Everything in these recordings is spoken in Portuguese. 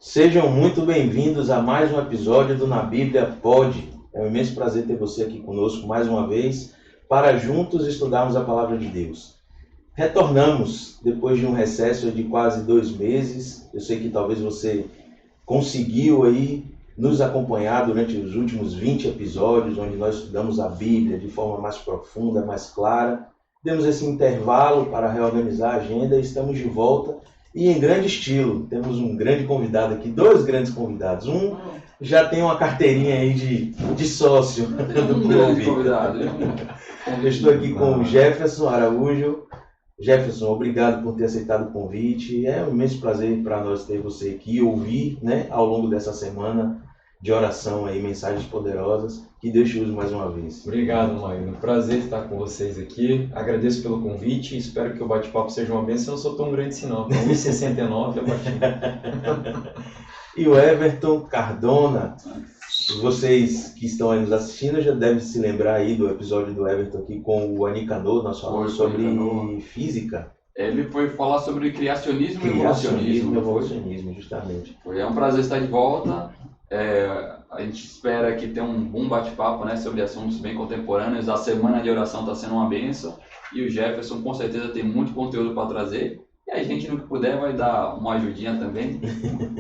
Sejam muito bem-vindos a mais um episódio do Na Bíblia Pode. É um imenso prazer ter você aqui conosco mais uma vez para juntos estudarmos a Palavra de Deus. Retornamos depois de um recesso de quase 2 meses. Eu sei que talvez você conseguiu aí nos acompanhar durante os últimos 20 episódios, onde nós estudamos a Bíblia de forma mais profunda, mais clara. Demos esse intervalo para reorganizar a agenda e estamos de volta. E em grande estilo, temos um grande convidado aqui, 2 grandes convidados. Um já tem uma carteirinha aí de sócio do grande convidado. Eu estou aqui com o Jefferson Araújo. Jefferson, obrigado por ter aceitado o convite. É um imenso prazer para nós ter você aqui e ouvir, ao longo dessa semana de oração aí, mensagens poderosas. Que Deus te use mais uma vez. Obrigado, Maíno. Prazer estar com vocês aqui. Agradeço pelo convite e espero que o bate-papo seja uma bênção. Eu não sou tão grande assim não. 1,69 a partir. E o Everton Cardona. Vocês que estão aí nos assistindo já devem se lembrar aí do episódio do Everton aqui com o Anicanor. Nós falamos sobre física. Ele foi falar sobre criacionismo e evolucionismo, justamente. É um prazer estar de volta. A gente espera que tenha um bom bate-papo, sobre assuntos bem contemporâneos. A semana de oração está sendo uma bênção e o Jefferson com certeza tem muito conteúdo para trazer. E a gente, no que puder, vai dar uma ajudinha também.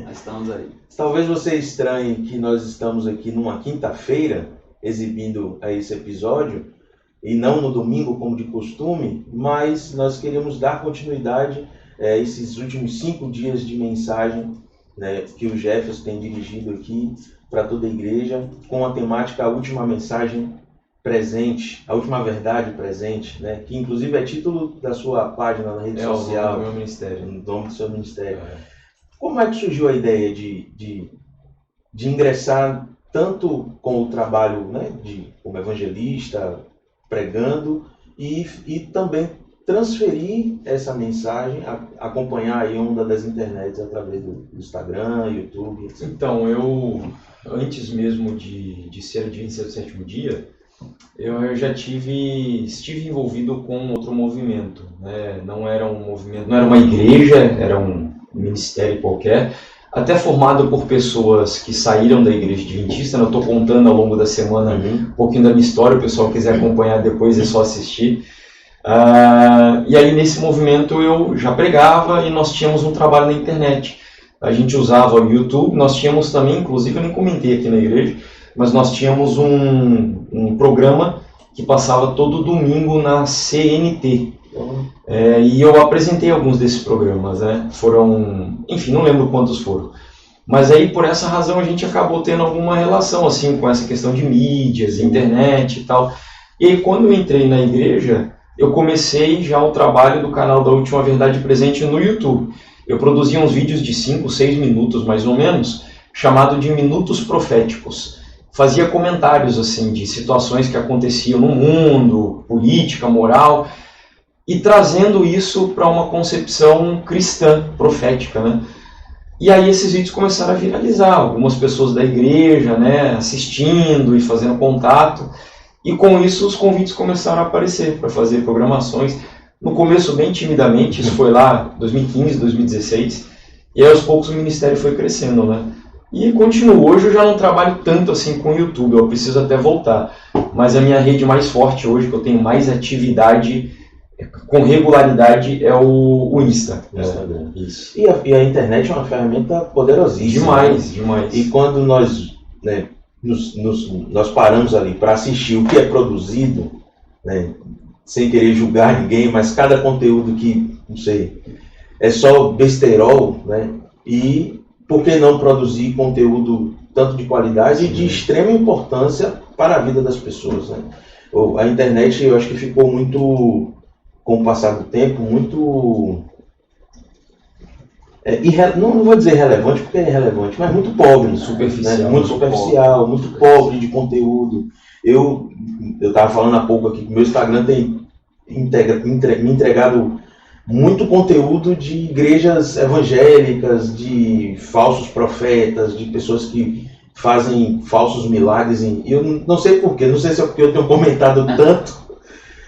Nós estamos aí. Talvez você estranhe que nós estamos aqui numa quinta-feira exibindo esse episódio e não no domingo, como de costume, mas nós queremos dar continuidade a esses últimos 5 dias de mensagem que o Jefferson tem dirigido aqui para toda a igreja, com a temática A Última Mensagem Presente, A Última Verdade Presente, que inclusive é título da sua página na rede social. O nome do meu ministério. O nome do seu ministério. Como é que surgiu a ideia de ingressar tanto com o trabalho como evangelista, pregando, e também transferir essa mensagem, acompanhar aí a onda das internets através do Instagram, YouTube, etc. Então, eu, antes mesmo de ser Adventista do Sétimo Dia, eu já estive envolvido com outro movimento. Não era um movimento, não era uma igreja, era um ministério qualquer, até formado por pessoas que saíram da igreja adventista. Eu estou contando ao longo da semana um pouquinho da minha história. O pessoal quiser acompanhar depois é só assistir. E aí nesse movimento eu já pregava e nós tínhamos um trabalho na internet. A gente usava o YouTube, nós tínhamos também, inclusive eu nem comentei aqui na igreja, mas nós tínhamos um programa que passava todo domingo na CNT. E eu apresentei alguns desses programas, Foram, enfim, não lembro quantos foram. Mas aí por essa razão a gente acabou tendo alguma relação assim com essa questão de mídias, internet e tal. E aí quando eu entrei na igreja, eu comecei já o trabalho do canal da Última Verdade Presente no YouTube. Eu produzia uns vídeos de 5, 6 minutos mais ou menos, chamado de Minutos Proféticos. Fazia comentários assim de situações que aconteciam no mundo, política, moral, e trazendo isso para uma concepção cristã, profética, E aí esses vídeos começaram a viralizar, algumas pessoas da igreja, assistindo e fazendo contato. E com isso os convites começaram a aparecer para fazer programações. No começo bem timidamente, isso foi lá 2015, 2016. E aí aos poucos o ministério foi crescendo, E continuo. Hoje eu já não trabalho tanto assim com o YouTube, eu preciso até voltar. Mas a minha rede mais forte hoje, que eu tenho mais atividade com regularidade, é o Insta. Instagram. Isso. E a internet é uma ferramenta poderosíssima. Demais. E quando nós nós paramos ali para assistir o que é produzido, sem querer julgar ninguém, mas cada conteúdo que, não sei, é só besterol, e por que não produzir conteúdo tanto de qualidade e de extrema importância para a vida das pessoas, A internet, eu acho que ficou muito, com o passar do tempo, muito... não vou dizer relevante, porque é relevante, mas muito pobre. Superficial. Muito superficial, muito pobre de conteúdo. Eu estava falando há pouco aqui que o meu Instagram tem me entregado muito conteúdo de igrejas evangélicas, de falsos profetas, de pessoas que fazem falsos milagres. E eu não sei porquê, não sei se é porque eu tenho comentado tanto,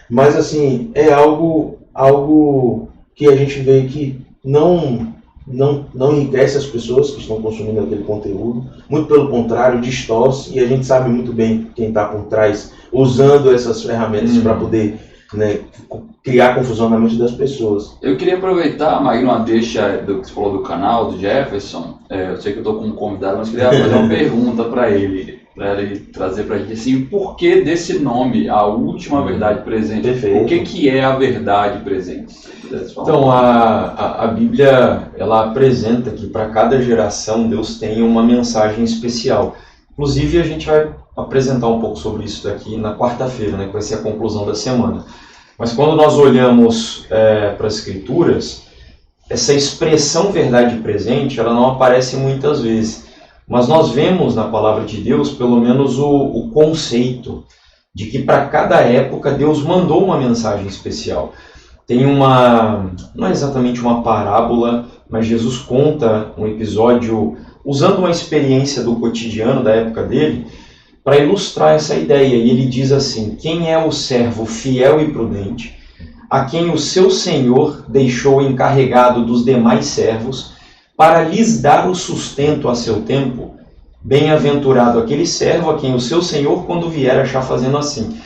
mas assim, é algo que a gente vê que não não enriquece as pessoas que estão consumindo aquele conteúdo, muito pelo contrário, distorce, e a gente sabe muito bem quem está por trás usando essas ferramentas para poder, né, criar confusão na mente das pessoas. Eu queria aproveitar, Magno, a deixa do que você falou do canal, do Jefferson. Eu sei que eu estou com um convidado, mas queria fazer uma pergunta para ele trazer para a gente assim, o porquê desse nome, a última verdade presente? Perfeito. O que é a verdade presente? Então, a Bíblia, ela apresenta que para cada geração Deus tem uma mensagem especial. Inclusive, a gente vai apresentar um pouco sobre isso daqui na quarta-feira, né, que vai ser a conclusão da semana. Mas quando nós olhamos para as Escrituras, essa expressão verdade presente, ela não aparece muitas vezes. Mas nós vemos na palavra de Deus, pelo menos, o conceito de que para cada época Deus mandou uma mensagem especial. Tem não é exatamente uma parábola, mas Jesus conta um episódio usando uma experiência do cotidiano da época dele para ilustrar essa ideia. E ele diz assim: quem é o servo fiel e prudente, a quem o seu senhor deixou encarregado dos demais servos, para lhes dar o sustento a seu tempo? Bem-aventurado aquele servo a quem o seu senhor, quando vier, achar fazendo assim.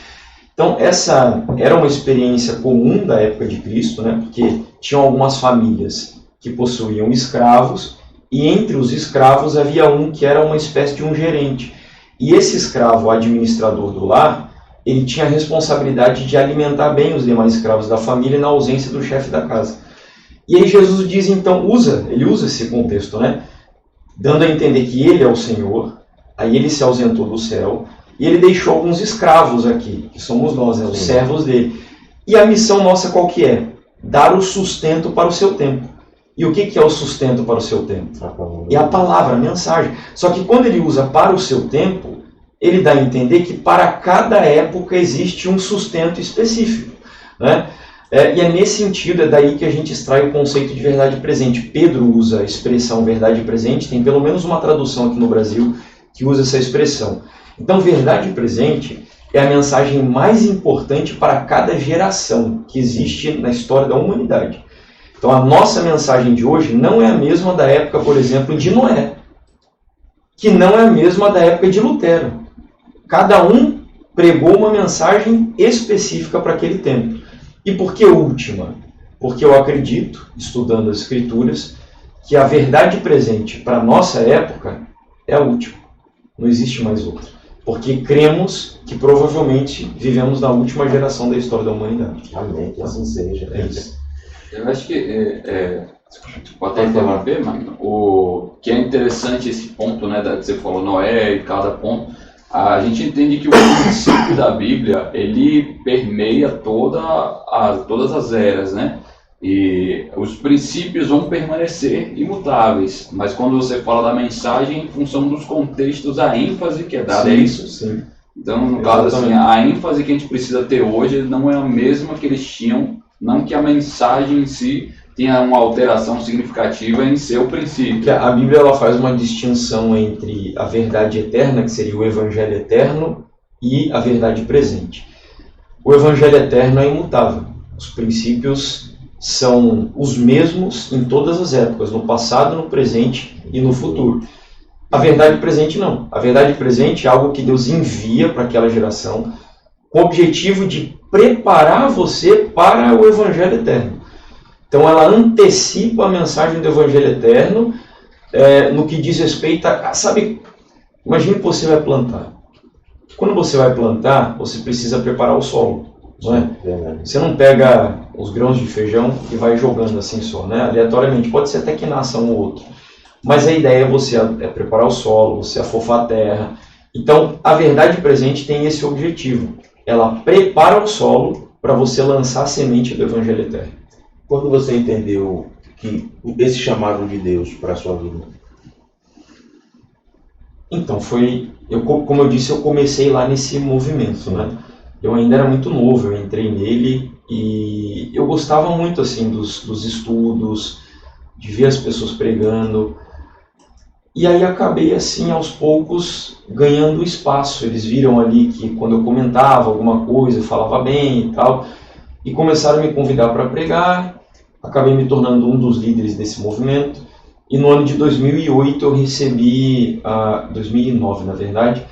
Então, essa era uma experiência comum da época de Cristo, né? Porque tinham algumas famílias que possuíam escravos, e entre os escravos havia um que era uma espécie de um gerente. E esse escravo, o administrador do lar, ele tinha a responsabilidade de alimentar bem os demais escravos da família na ausência do chefe da casa. E aí Jesus diz, então, ele usa esse contexto, né? Dando a entender que ele é o Senhor, aí ele se ausentou do céu, e ele deixou alguns escravos aqui, que somos nós, né? Os servos dele. E a missão nossa qual que é? Dar o sustento para o seu tempo. E o que é o sustento para o seu tempo? É a palavra, a mensagem. Só que quando ele usa para o seu tempo, ele dá a entender que para cada época existe um sustento específico, né? E é nesse sentido, é daí que a gente extrai o conceito de verdade presente. Pedro usa a expressão verdade presente, tem pelo menos uma tradução aqui no Brasil que usa essa expressão. Então, verdade presente é a mensagem mais importante para cada geração que existe na história da humanidade. Então, a nossa mensagem de hoje não é a mesma da época, por exemplo, de Noé, que não é a mesma da época de Lutero. Cada um pregou uma mensagem específica para aquele tempo. E por que última? Porque eu acredito, estudando as Escrituras, que a verdade presente para a nossa época é a última. Não existe mais outra. Porque cremos que provavelmente vivemos na última geração da história da humanidade. Amém, que assim seja. É isso. Eu acho que, pode até interromper, Magno, o que é interessante esse ponto, né, que você falou, Noé e cada ponto, a gente entende que o princípio da Bíblia, ele permeia todas as eras, né? E os princípios vão permanecer imutáveis, mas quando você fala da mensagem, em função dos contextos, a ênfase que é dada, Sim, é isso? Sim. Então, no caso, assim, a ênfase que a gente precisa ter hoje não é a mesma que eles tinham, não que a mensagem em si tenha uma alteração significativa em seu princípio. Porque a Bíblia ela faz uma distinção entre a verdade eterna, que seria o Evangelho eterno, e a verdade presente. O Evangelho eterno é imutável. Os princípios são os mesmos em todas as épocas, no passado, no presente e no futuro. A verdade presente não. A verdade presente é algo que Deus envia para aquela geração com o objetivo de preparar você para o Evangelho eterno. Então ela antecipa a mensagem do Evangelho eterno no que diz respeito a... Sabe, imagine que você vai plantar. Quando você vai plantar, você precisa preparar o solo. Não é? Você não pega os grãos de feijão e vai jogando assim só, né? Aleatoriamente. Pode ser até que nasça um ou outro. Mas a ideia é você preparar o solo, você afofar a terra. Então, a verdade presente tem esse objetivo. Ela prepara o solo para você lançar a semente do Evangelho eterno. Quando você entendeu que esse chamado de Deus para a sua vida? Então, como eu disse, eu comecei lá nesse movimento, né? Eu ainda era muito novo, eu entrei nele e eu gostava muito assim dos estudos, de ver as pessoas pregando. E aí acabei assim, aos poucos, ganhando espaço. Eles viram ali que quando eu comentava alguma coisa, eu falava bem e tal, e começaram a me convidar para pregar. Acabei me tornando um dos líderes desse movimento. E no ano de 2008 eu recebi, 2009 na verdade,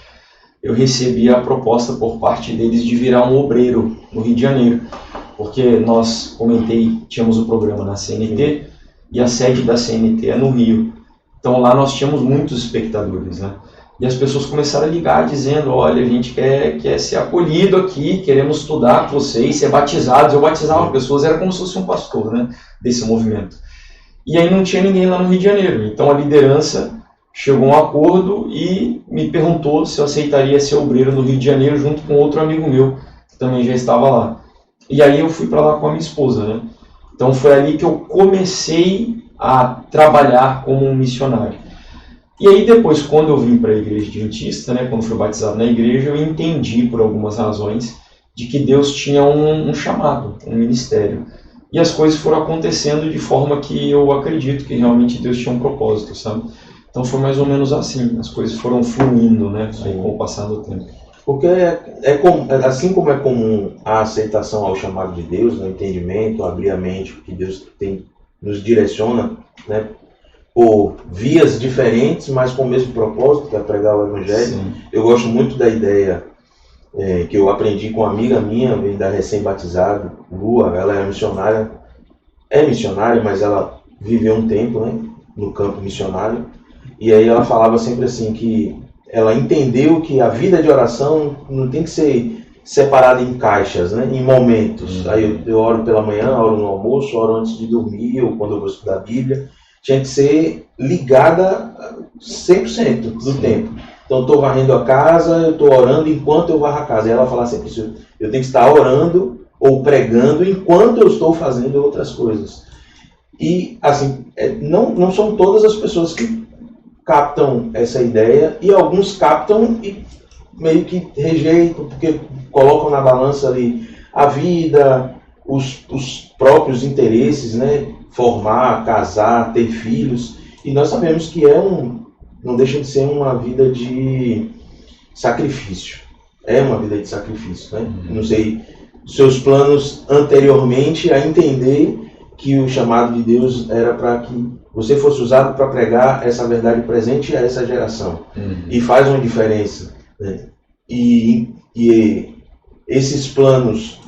eu recebi a proposta por parte deles de virar um obreiro no Rio de Janeiro. Porque nós, comentei, tínhamos o programa na CNT e a sede da CNT é no Rio. Então lá nós tínhamos muitos espectadores, né? E as pessoas começaram a ligar dizendo, olha, a gente quer ser acolhido aqui, queremos estudar com vocês, ser batizados. Eu batizava pessoas, era como se fosse um pastor, né, desse movimento. E aí não tinha ninguém lá no Rio de Janeiro. Então a liderança chegou a um acordo e me perguntou se eu aceitaria ser obreiro no Rio de Janeiro junto com outro amigo meu, que também já estava lá. E aí eu fui para lá com a minha esposa, né? Então foi ali que eu comecei a trabalhar como um missionário. E aí depois, quando eu vim para a igreja adventista, né, quando fui batizado na igreja, eu entendi por algumas razões de que Deus tinha um chamado, um ministério. E as coisas foram acontecendo de forma que eu acredito que realmente Deus tinha um propósito, sabe? Então foi mais ou menos assim, as coisas foram fluindo, né, aí, com o passar do tempo. Porque assim como é comum a aceitação ao chamado de Deus, o entendimento, abrir a mente, que Deus nos direciona, né, por vias diferentes, mas com o mesmo propósito, que é pregar o Evangelho. Sim. Eu gosto muito da ideia que eu aprendi com uma amiga minha, ainda recém-batizada, Lua. Ela é missionária, mas ela viveu um tempo, né, no campo missionário. E aí ela falava sempre assim, que ela entendeu que a vida de oração não tem que ser separada em caixas, né, em momentos. Aí eu oro pela manhã, oro no almoço, oro antes de dormir, ou quando eu vou estudar a Bíblia. Tinha que ser ligada 100% do tempo. Então, eu estou varrendo a casa, eu estou orando enquanto eu varro a casa. E ela fala sempre isso, eu tenho que estar orando ou pregando enquanto eu estou fazendo outras coisas. E, assim, não são todas as pessoas que captam essa ideia, e alguns captam e meio que rejeitam, porque colocam na balança ali a vida, os próprios interesses, né? Formar, casar, ter filhos. E nós sabemos que não deixa de ser uma vida de sacrifício. É uma vida de sacrifício, né? Não sei, seus planos anteriormente a entender que o chamado de Deus era para que você fosse usado para pregar essa verdade presente a essa geração. E faz uma diferença, né? E esses planos,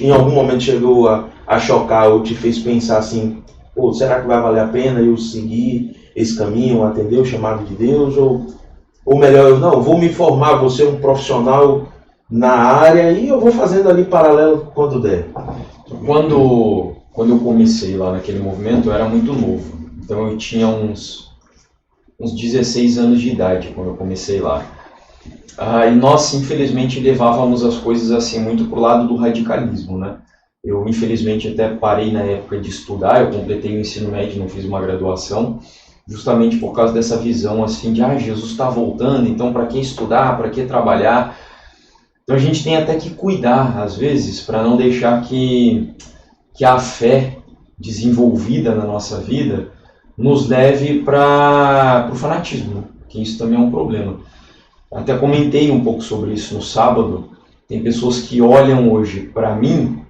em algum momento chegou a chocar ou te fez pensar assim, pô, será que vai valer a pena eu seguir esse caminho, atender o chamado de Deus? Ou melhor, eu vou me formar, vou ser um profissional na área e eu vou fazendo ali paralelo quando der. Quando eu comecei lá naquele movimento, eu era muito novo. Então eu tinha uns 16 anos de idade quando eu comecei lá. E nós, infelizmente, levávamos as coisas assim muito pro lado do radicalismo, né? Eu, infelizmente, até parei na época de estudar, eu completei o ensino médio, não fiz uma graduação, justamente por causa dessa visão assim de, Jesus está voltando, então para que estudar, para que trabalhar? Então a gente tem até que cuidar, às vezes, para não deixar que a fé desenvolvida na nossa vida nos leve para o fanatismo, né? Que isso também é um problema. Até comentei um pouco sobre isso no sábado. Tem pessoas que olham hoje para mim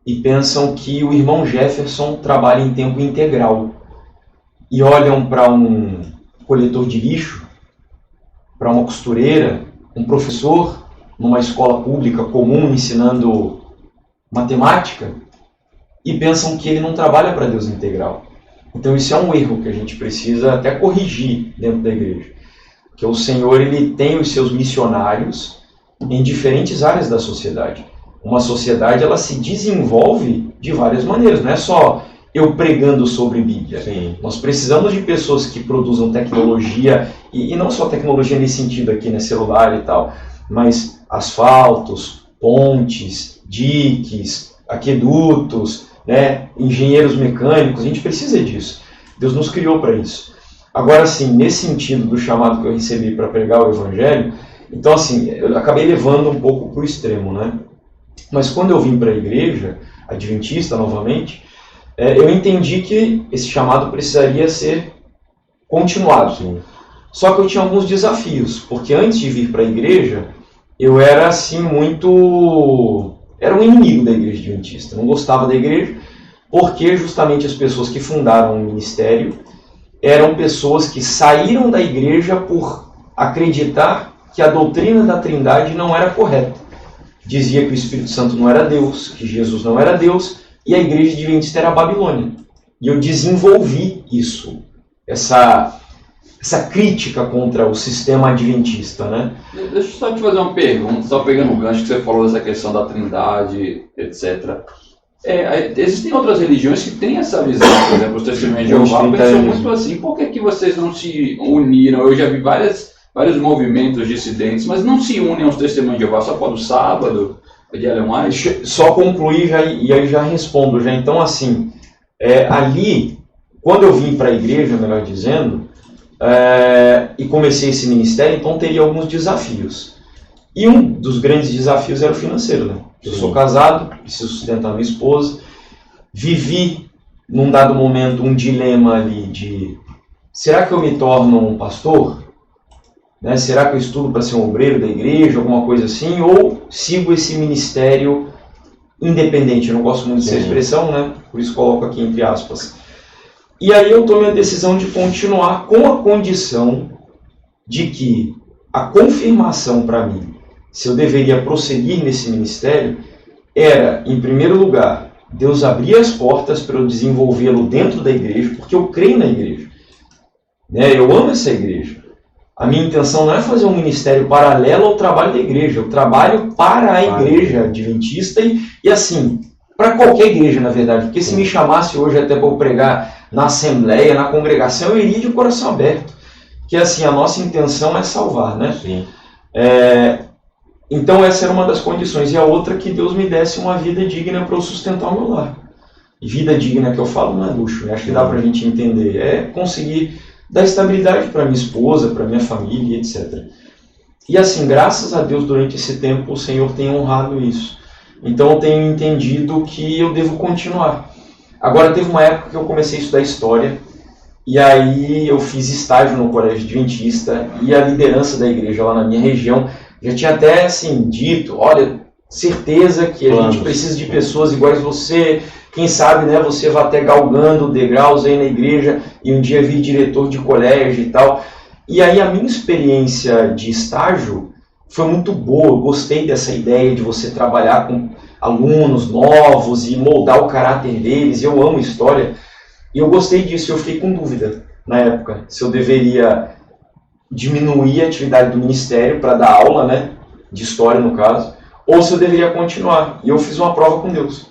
e pensam que o irmão Jefferson trabalha em tempo integral. E olham para um coletor de lixo, para uma costureira, um professor numa escola pública comum ensinando matemática, e pensam que ele não trabalha para Deus integral. Então isso é um erro que a gente precisa até corrigir dentro da igreja. Que o Senhor, ele tem os seus missionários em diferentes áreas da sociedade. Uma sociedade, ela se desenvolve de várias maneiras, não é só eu pregando sobre Bíblia. Sim. Nós precisamos de pessoas que produzam tecnologia, e não só tecnologia nesse sentido aqui, né, celular e tal, mas asfaltos, pontes, diques, aquedutos, né, engenheiros mecânicos. A gente precisa disso. Deus nos criou para isso. Agora, sim, nesse sentido do chamado que eu recebi para pregar o Evangelho, então, assim, eu acabei levando um pouco para o extremo, né? Mas quando eu vim para a igreja adventista novamente, eu entendi que esse chamado precisaria ser continuado. Sim. Só que eu tinha alguns desafios, porque antes de vir para a igreja, eu era, assim, era um inimigo da igreja adventista. Não gostava da igreja, porque justamente as pessoas que fundaram o ministério, eram pessoas que saíram da igreja por acreditar que a doutrina da Trindade não era correta. Dizia que o Espírito Santo não era Deus, que Jesus não era Deus, e a igreja adventista era a Babilônia. E eu desenvolvi isso, essa crítica contra o sistema adventista, né? Deixa eu só te fazer uma pergunta, só pegando o gancho que você falou dessa questão da Trindade, etc. Existem outras religiões que têm essa visão, por exemplo, os Testemunhos de Jeová pensam muito assim. Por que vocês não se uniram? Eu já vi vários movimentos dissidentes, mas não se unem aos Testemunhos de Jeová só para o sábado, de Ellen White? Só concluir e aí já respondo. Então, assim, ali, quando eu vim para a igreja, melhor dizendo, e comecei esse ministério, então teria alguns desafios. E um dos grandes desafios era o financeiro, né? Eu sou casado, preciso sustentar minha esposa. Vivi, num dado momento, um dilema ali de: será que eu me torno um pastor? Né? Será que eu estudo para ser um obreiro da igreja, alguma coisa assim? Ou sigo esse ministério independente? Eu não gosto muito dessa expressão, né? Por isso coloco aqui entre aspas. E aí eu tomei a decisão de continuar com a condição de que a confirmação para mim, se eu deveria prosseguir nesse ministério, era, em primeiro lugar, Deus abrir as portas para eu desenvolvê-lo dentro da igreja, porque eu creio na igreja. Né? Eu amo essa igreja. A minha intenção não é fazer um ministério paralelo ao trabalho da igreja. Eu trabalho para a igreja adventista e assim, para qualquer igreja, na verdade. Porque se me chamasse hoje até para eu pregar na assembleia, na congregação, eu iria de coração aberto. Porque assim, a nossa intenção é salvar, né? Sim. Então essa era uma das condições. E a outra, que Deus me desse uma vida digna para eu sustentar o meu lar. E vida digna que eu falo não é luxo, né? Acho que dá para a gente entender. É conseguir dar estabilidade para minha esposa, para minha família, etc. E assim, graças a Deus, durante esse tempo, o Senhor tem honrado isso. Então eu tenho entendido que eu devo continuar. Agora, teve uma época que eu comecei a estudar história, e aí eu fiz estágio no colégio adventista, e a liderança da igreja lá na minha região já tinha até assim dito: olha, certeza que a gente precisa de pessoas iguais a você, quem sabe, né, você vai até galgando degraus aí na igreja e um dia vir diretor de colégio e tal. E aí a minha experiência de estágio foi muito boa. Eu gostei dessa ideia de você trabalhar com alunos novos e moldar o caráter deles. Eu amo história e eu gostei disso. Eu fiquei com dúvida na época se eu deveria diminuir a atividade do ministério para dar aula, né, de história no caso, ou se eu deveria continuar. E eu fiz uma prova com Deus.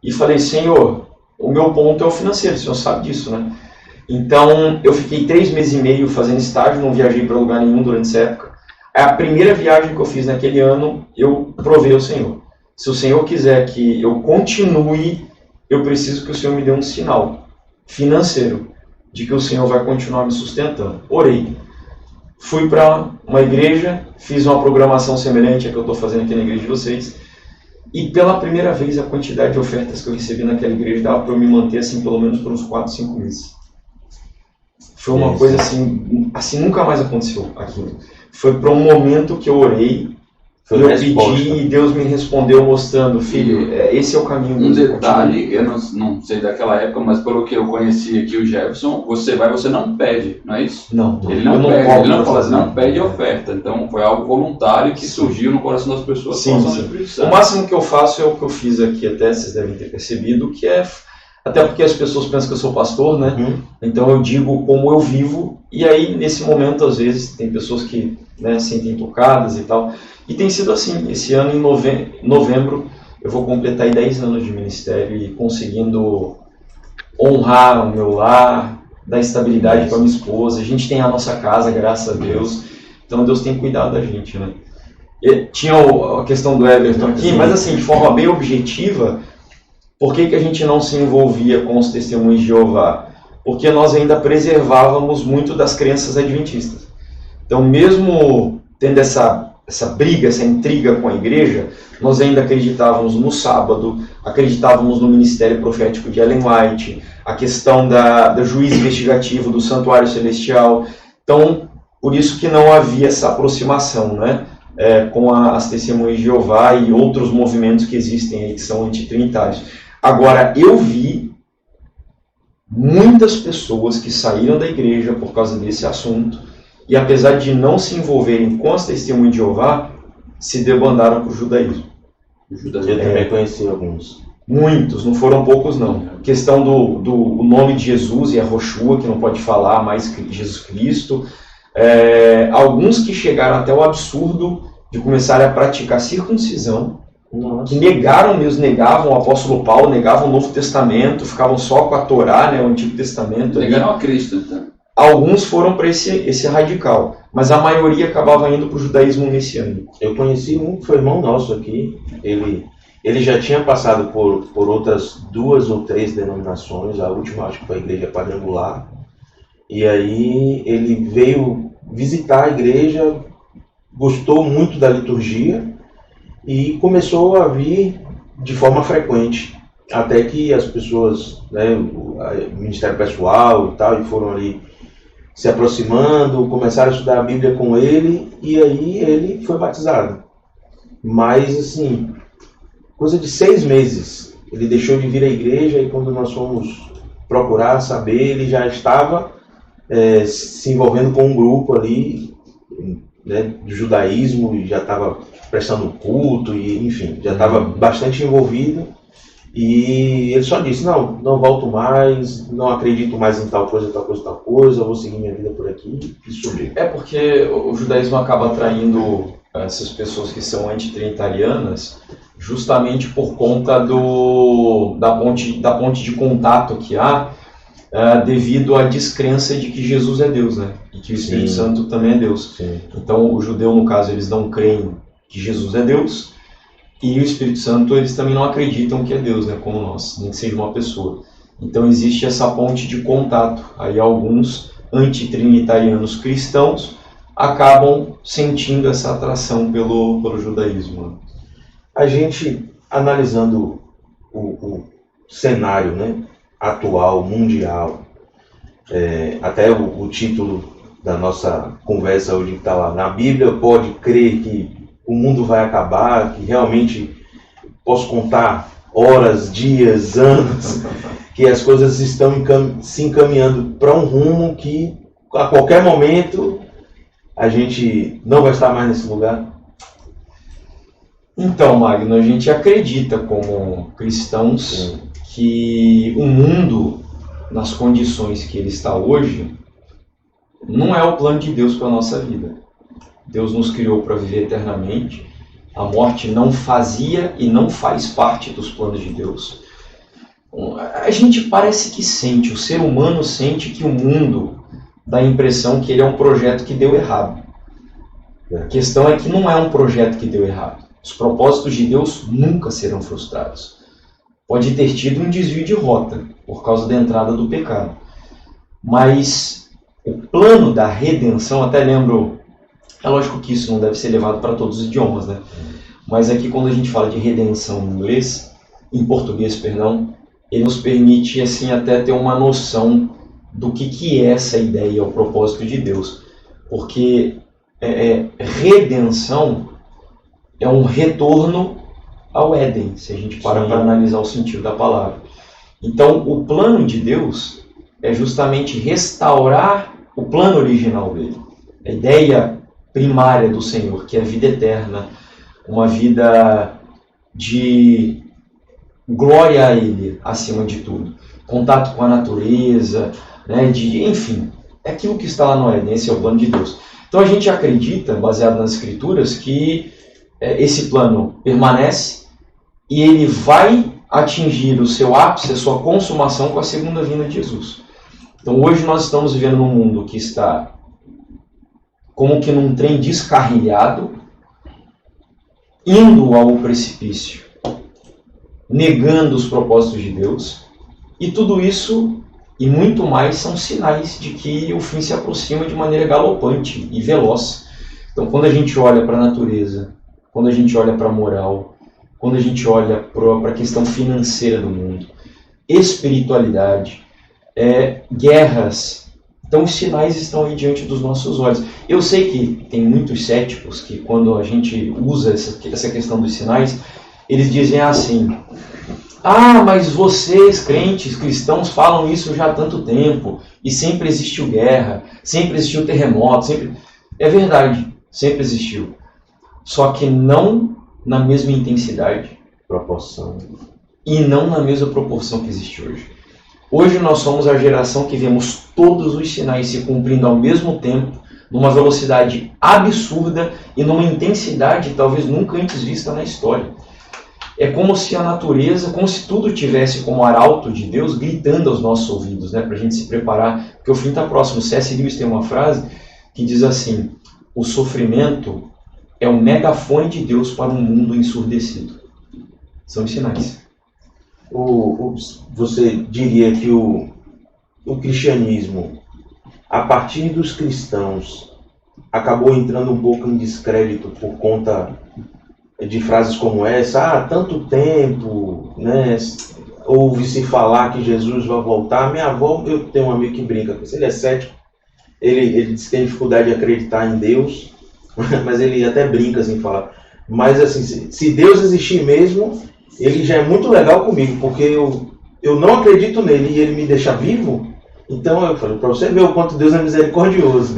E falei: Senhor, o meu ponto é o financeiro, o Senhor sabe disso, né? Então, eu fiquei 3 meses e meio fazendo estágio, não viajei para lugar nenhum durante essa época. A primeira viagem que eu fiz naquele ano, eu provei ao Senhor: se o Senhor quiser que eu continue, eu preciso que o Senhor me dê um sinal financeiro de que o Senhor vai continuar me sustentando. Orei. Fui para uma igreja, fiz uma programação semelhante à que eu estou fazendo aqui na igreja de vocês. E pela primeira vez, a quantidade de ofertas que eu recebi naquela igreja dava para eu me manter assim, pelo menos por uns 4, 5 meses. Foi uma coisa assim, nunca mais aconteceu aquilo. Foi para um momento que eu orei, eu pedi e Deus me respondeu mostrando: filho, esse é o caminho. Um detalhe, eu não sei daquela época, mas pelo que eu conheci aqui o Jefferson, você não pede, não é isso? Não. Ele não pede, ele não fala, não pede oferta. Então foi algo voluntário que surgiu no coração das pessoas. Sim. O máximo que eu faço é o que eu fiz aqui, até vocês devem ter percebido, que é, até porque as pessoas pensam que eu sou pastor, né? Então eu digo como eu vivo, e aí nesse momento às vezes tem pessoas que, né, sentem tocadas e tal. E tem sido assim. Esse ano, em novembro, eu vou completar aí 10 anos de ministério e conseguindo honrar o meu lar, dar estabilidade para minha esposa. A gente tem a nossa casa, graças a Deus. Então Deus tem cuidado da gente, né? E tinha a questão do Everton aqui, mas assim, de forma bem objetiva, por que a gente não se envolvia com os Testemunhos de Jeová? Porque nós ainda preservávamos muito das crenças adventistas. Então, mesmo tendo essa briga, essa intriga com a igreja, nós ainda acreditávamos no sábado, acreditávamos no ministério profético de Ellen White, a questão da juiz investigativo do santuário celestial. Então, por isso que não havia essa aproximação, né, com as Testemunhas de Jeová e outros movimentos que existem aí, que são antitrinitários. Agora, eu vi muitas pessoas que saíram da igreja por causa desse assunto e, apesar de não se envolverem com as testemunhas de Jeová, se debandaram para o judaísmo. Eu também conheci alguns. Muitos, não foram poucos não. A questão do nome de Jesus e a Roshua, que não pode falar mais Jesus Cristo. Alguns que chegaram até o absurdo de começarem a praticar circuncisão, que negavam o apóstolo Paulo, negavam o Novo Testamento, ficavam só com a Torá, né, o Antigo Testamento. Negaram a Cristo, então. Alguns foram para esse radical, mas a maioria acabava indo para o judaísmo messiânico. Eu conheci um que foi irmão nosso aqui, ele já tinha passado por outras 2 ou 3 denominações, a última acho que foi a Igreja Quadrangular, e aí ele veio visitar a igreja, gostou muito da liturgia e começou a vir de forma frequente, até que as pessoas, né, o ministério pessoal e tal, e foram ali se aproximando, começaram a estudar a Bíblia com ele, e aí ele foi batizado. Mas, assim, coisa de 6 meses, ele deixou de vir à igreja, e quando nós fomos procurar saber, ele já estava se envolvendo com um grupo ali, né, de judaísmo, e já estava prestando culto, e enfim, já estava bastante envolvido. E ele só disse, não volto mais, não acredito mais em tal coisa, vou seguir minha vida por aqui e subir. Porque o judaísmo acaba atraindo essas pessoas que são antitrinitarianas justamente por conta da ponte de contato que há devido à descrença de que Jesus é Deus, né? E que o Espírito Santo também é Deus. Sim. Então o judeu, no caso, eles não creem que Jesus é Deus, e o Espírito Santo, eles também não acreditam que é Deus, né, como nós, nem que seja uma pessoa. Então existe essa ponte de contato. Aí alguns antitrinitarianos cristãos acabam sentindo essa atração pelo judaísmo. A gente, analisando o cenário, né, atual, mundial, até o título da nossa conversa hoje está lá, na Bíblia pode crer que o mundo vai acabar, que realmente posso contar horas, dias, anos, que as coisas estão se encaminhando para um rumo que a qualquer momento a gente não vai estar mais nesse lugar? Então, Magno, a gente acredita como cristãos que o mundo, nas condições que ele está hoje, não é o plano de Deus para a nossa vida. Deus nos criou para viver eternamente. A morte não fazia e não faz parte dos planos de Deus. A gente parece que sente, o ser humano sente que o mundo dá a impressão que ele é um projeto que deu errado. A questão é que não é um projeto que deu errado. Os propósitos de Deus nunca serão frustrados. Pode ter tido um desvio de rota por causa da entrada do pecado. Mas o plano da redenção, até lembro, é lógico que isso não deve ser levado para todos os idiomas, né? Mas aqui quando a gente fala de redenção em português, ele nos permite assim até ter uma noção do que é essa ideia, o propósito de Deus. Porque redenção é um retorno ao Éden, se a gente para analisar o sentido da palavra. Então, o plano de Deus é justamente restaurar o plano original dele. A ideia primária do Senhor, que é a vida eterna, uma vida de glória a Ele, acima de tudo. Contato com a natureza, né, enfim, é aquilo que está lá no Éden, esse é o plano de Deus. Então a gente acredita, baseado nas Escrituras, que esse plano permanece e ele vai atingir o seu ápice, a sua consumação com a segunda vinda de Jesus. Então hoje nós estamos vivendo num mundo que está como que num trem descarrilhado, indo ao precipício, negando os propósitos de Deus, e tudo isso e muito mais são sinais de que o fim se aproxima de maneira galopante e veloz. Então quando a gente olha para a natureza, quando a gente olha para a moral, quando a gente olha para a questão financeira do mundo, espiritualidade, guerras, então os sinais estão aí diante dos nossos olhos. Eu sei que tem muitos céticos que quando a gente usa essa questão dos sinais, eles dizem assim, Ah, mas vocês, crentes, cristãos, falam isso já há tanto tempo, e sempre existiu guerra, sempre existiu terremoto, sempre... É verdade, sempre existiu. Só que não na mesma intensidade. Proporção. E não na mesma proporção que existe hoje. Hoje nós somos a geração que vemos todos os sinais se cumprindo ao mesmo tempo, numa velocidade absurda e numa intensidade talvez nunca antes vista na história. É como se a natureza, como se tudo tivesse como arauto de Deus gritando aos nossos ouvidos, né, para a gente se preparar, porque o fim está próximo. C.S. Lewis tem uma frase que diz assim: o sofrimento é o megafone de Deus para um mundo ensurdecido. São os sinais. Você diria que o cristianismo, a partir dos cristãos, acabou entrando um pouco em descrédito por conta de frases como essa? Ah, tanto tempo, né? Ouve-se falar que Jesus vai voltar. Minha avó, eu tenho um amigo que brinca com isso, ele é cético, ele diz que tem dificuldade de acreditar em Deus, mas ele até brinca assim, fala, mas assim, se Deus existir mesmo, ele já é muito legal comigo, porque eu não acredito nele e ele me deixa vivo. Então eu falei, para você ver o quanto Deus é misericordioso.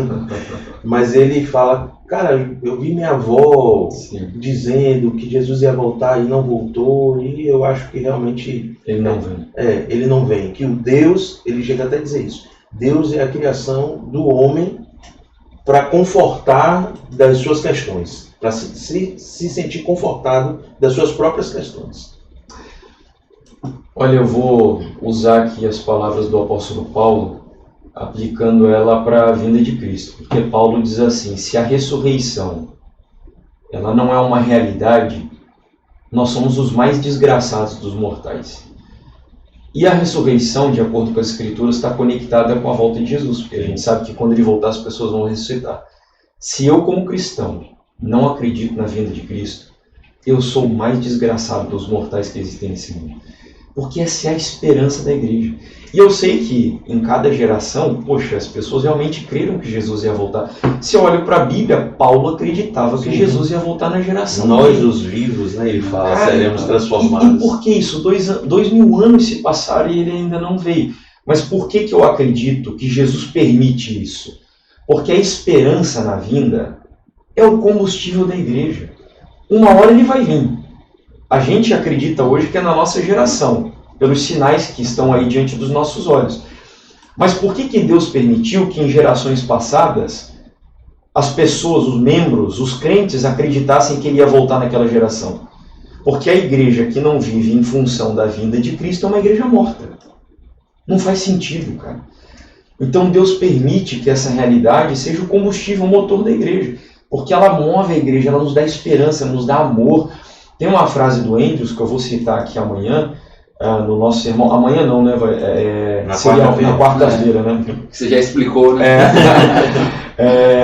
Mas ele fala, cara, eu vi minha avó dizendo que Jesus ia voltar e não voltou, e eu acho que realmente ele não vem. Ele não vem. Que o Deus, ele chega até a dizer isso, Deus é a criação do homem para confortar das suas questões, para se sentir confortado das suas próprias questões. Olha, eu vou usar aqui as palavras do apóstolo Paulo, aplicando ela para a vinda de Cristo. Porque Paulo diz assim: se a ressurreição ela não é uma realidade, nós somos os mais desgraçados dos mortais. E a ressurreição, de acordo com as Escrituras, está conectada com a volta de Jesus, porque a gente sabe que quando ele voltar as pessoas vão ressuscitar. Se eu, como cristão, não acredito na vinda de Cristo, eu sou o mais desgraçado dos mortais que existem nesse mundo. Porque essa é a esperança da igreja. E eu sei que em cada geração, poxa, as pessoas realmente creram que Jesus ia voltar. Se eu olho para a Bíblia, Paulo acreditava que Jesus ia voltar na geração nós, dele. os vivos, né, ele fala, seremos transformados. E por que isso? 2000 anos se passaram e ele ainda não veio. Mas por que eu acredito que Jesus permite isso? Porque a esperança na vinda é o combustível da igreja. Uma hora ele vai vir. A gente acredita hoje que é na nossa geração, pelos sinais que estão aí diante dos nossos olhos. Mas por que Deus permitiu que em gerações passadas as pessoas, os membros, os crentes acreditassem que ele ia voltar naquela geração? Porque a igreja que não vive em função da vinda de Cristo é uma igreja morta. Não faz sentido, cara. Então Deus permite que essa realidade seja o combustível, o motor da igreja. Porque ela move a igreja, ela nos dá esperança, nos dá amor. Tem uma frase do Andrews que eu vou citar aqui amanhã, no nosso sermão. Amanhã não, né? Na quarta-feira, né? Você já explicou, né?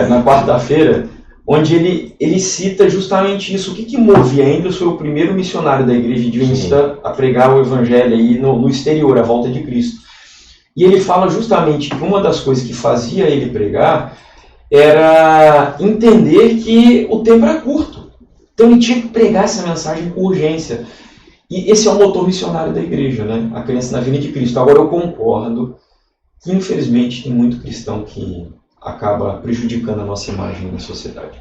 Na quarta-feira, onde ele cita justamente isso. O que movia? Andrews foi o primeiro missionário da igreja adventista a pregar o evangelho aí no exterior, a volta de Cristo. E ele fala justamente que uma das coisas que fazia ele pregar era entender que o tempo era curto. Então ele tinha que pregar essa mensagem com urgência. E esse é o motor missionário da igreja, né? A crença na vinda de Cristo. Agora eu concordo que infelizmente tem muito cristão que acaba prejudicando a nossa imagem na sociedade.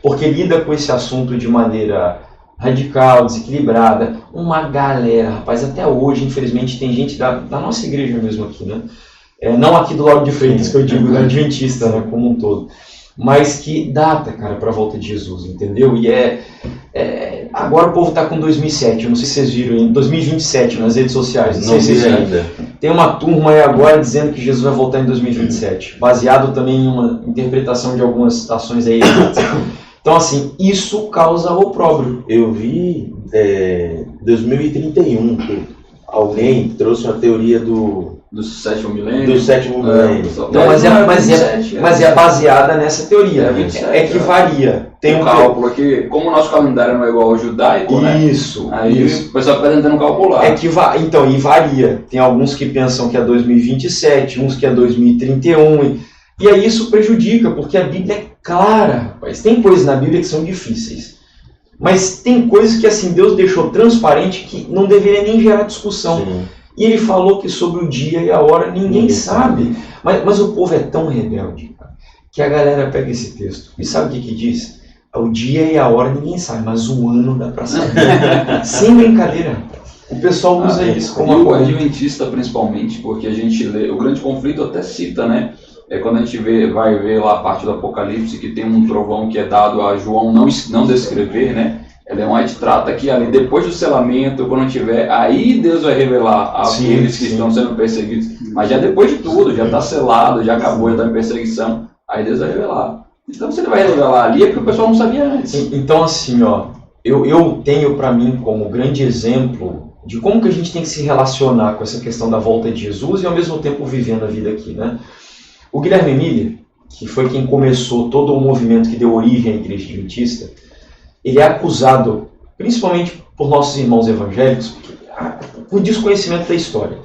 Porque lida com esse assunto de maneira radical, desequilibrada. Uma galera, rapaz, até hoje infelizmente tem gente da nossa igreja mesmo aqui, né? Não aqui do Lago de Freitas, que eu digo, da adventista, né, como um todo. Mas que data, cara, para a volta de Jesus, entendeu? E agora o povo está com 2007, eu não sei se vocês viram, em 2027 nas redes sociais, não sei se vocês ainda. Tem uma turma aí agora dizendo que Jesus vai voltar em 2027, baseado também em uma interpretação de algumas citações aí. Então, assim, isso causa opróbrio. Eu vi 2031, que alguém trouxe uma teoria do sétimo milênio. Do sétimo milênio. Então, mas é baseada nessa teoria. Que varia. Tem um cálculo aqui, como o nosso calendário não é igual ao judaico, né? Isso. Aí o pessoal está tentando calcular. Então, e varia. Tem alguns que pensam que é 2027, uns que é 2031. E aí isso prejudica, porque a Bíblia é clara, rapaz. Tem coisas na Bíblia que são difíceis. Mas tem coisas que assim Deus deixou transparente que não deveria nem gerar discussão. Sim. E ele falou que sobre o dia e a hora ninguém sabe. Mas o povo é tão rebelde que a galera pega esse texto e sabe o que diz? O dia e a hora ninguém sabe, mas o ano dá pra saber. Sem brincadeira. O pessoal usa isso como uma uma coisa. O adventista principalmente, porque a gente lê, o grande conflito até cita, né? É quando a gente vai ver lá a parte do Apocalipse que tem um trovão que é dado a João não descrever, né? Ellen White trata que ali depois do selamento, quando tiver, aí Deus vai revelar àqueles que estão sendo perseguidos. Mas já depois de tudo, já está selado, já acabou, já está em perseguição, aí Deus vai revelar. Então se ele vai revelar ali é porque o pessoal não sabia antes. Então assim, ó, eu tenho para mim como grande exemplo de como que a gente tem que se relacionar com essa questão da volta de Jesus e ao mesmo tempo vivendo a vida aqui, né? O Guilherme Miller, que foi quem começou todo o movimento que deu origem à Igreja Adventista, ele é acusado, principalmente por nossos irmãos evangélicos, por desconhecimento da história,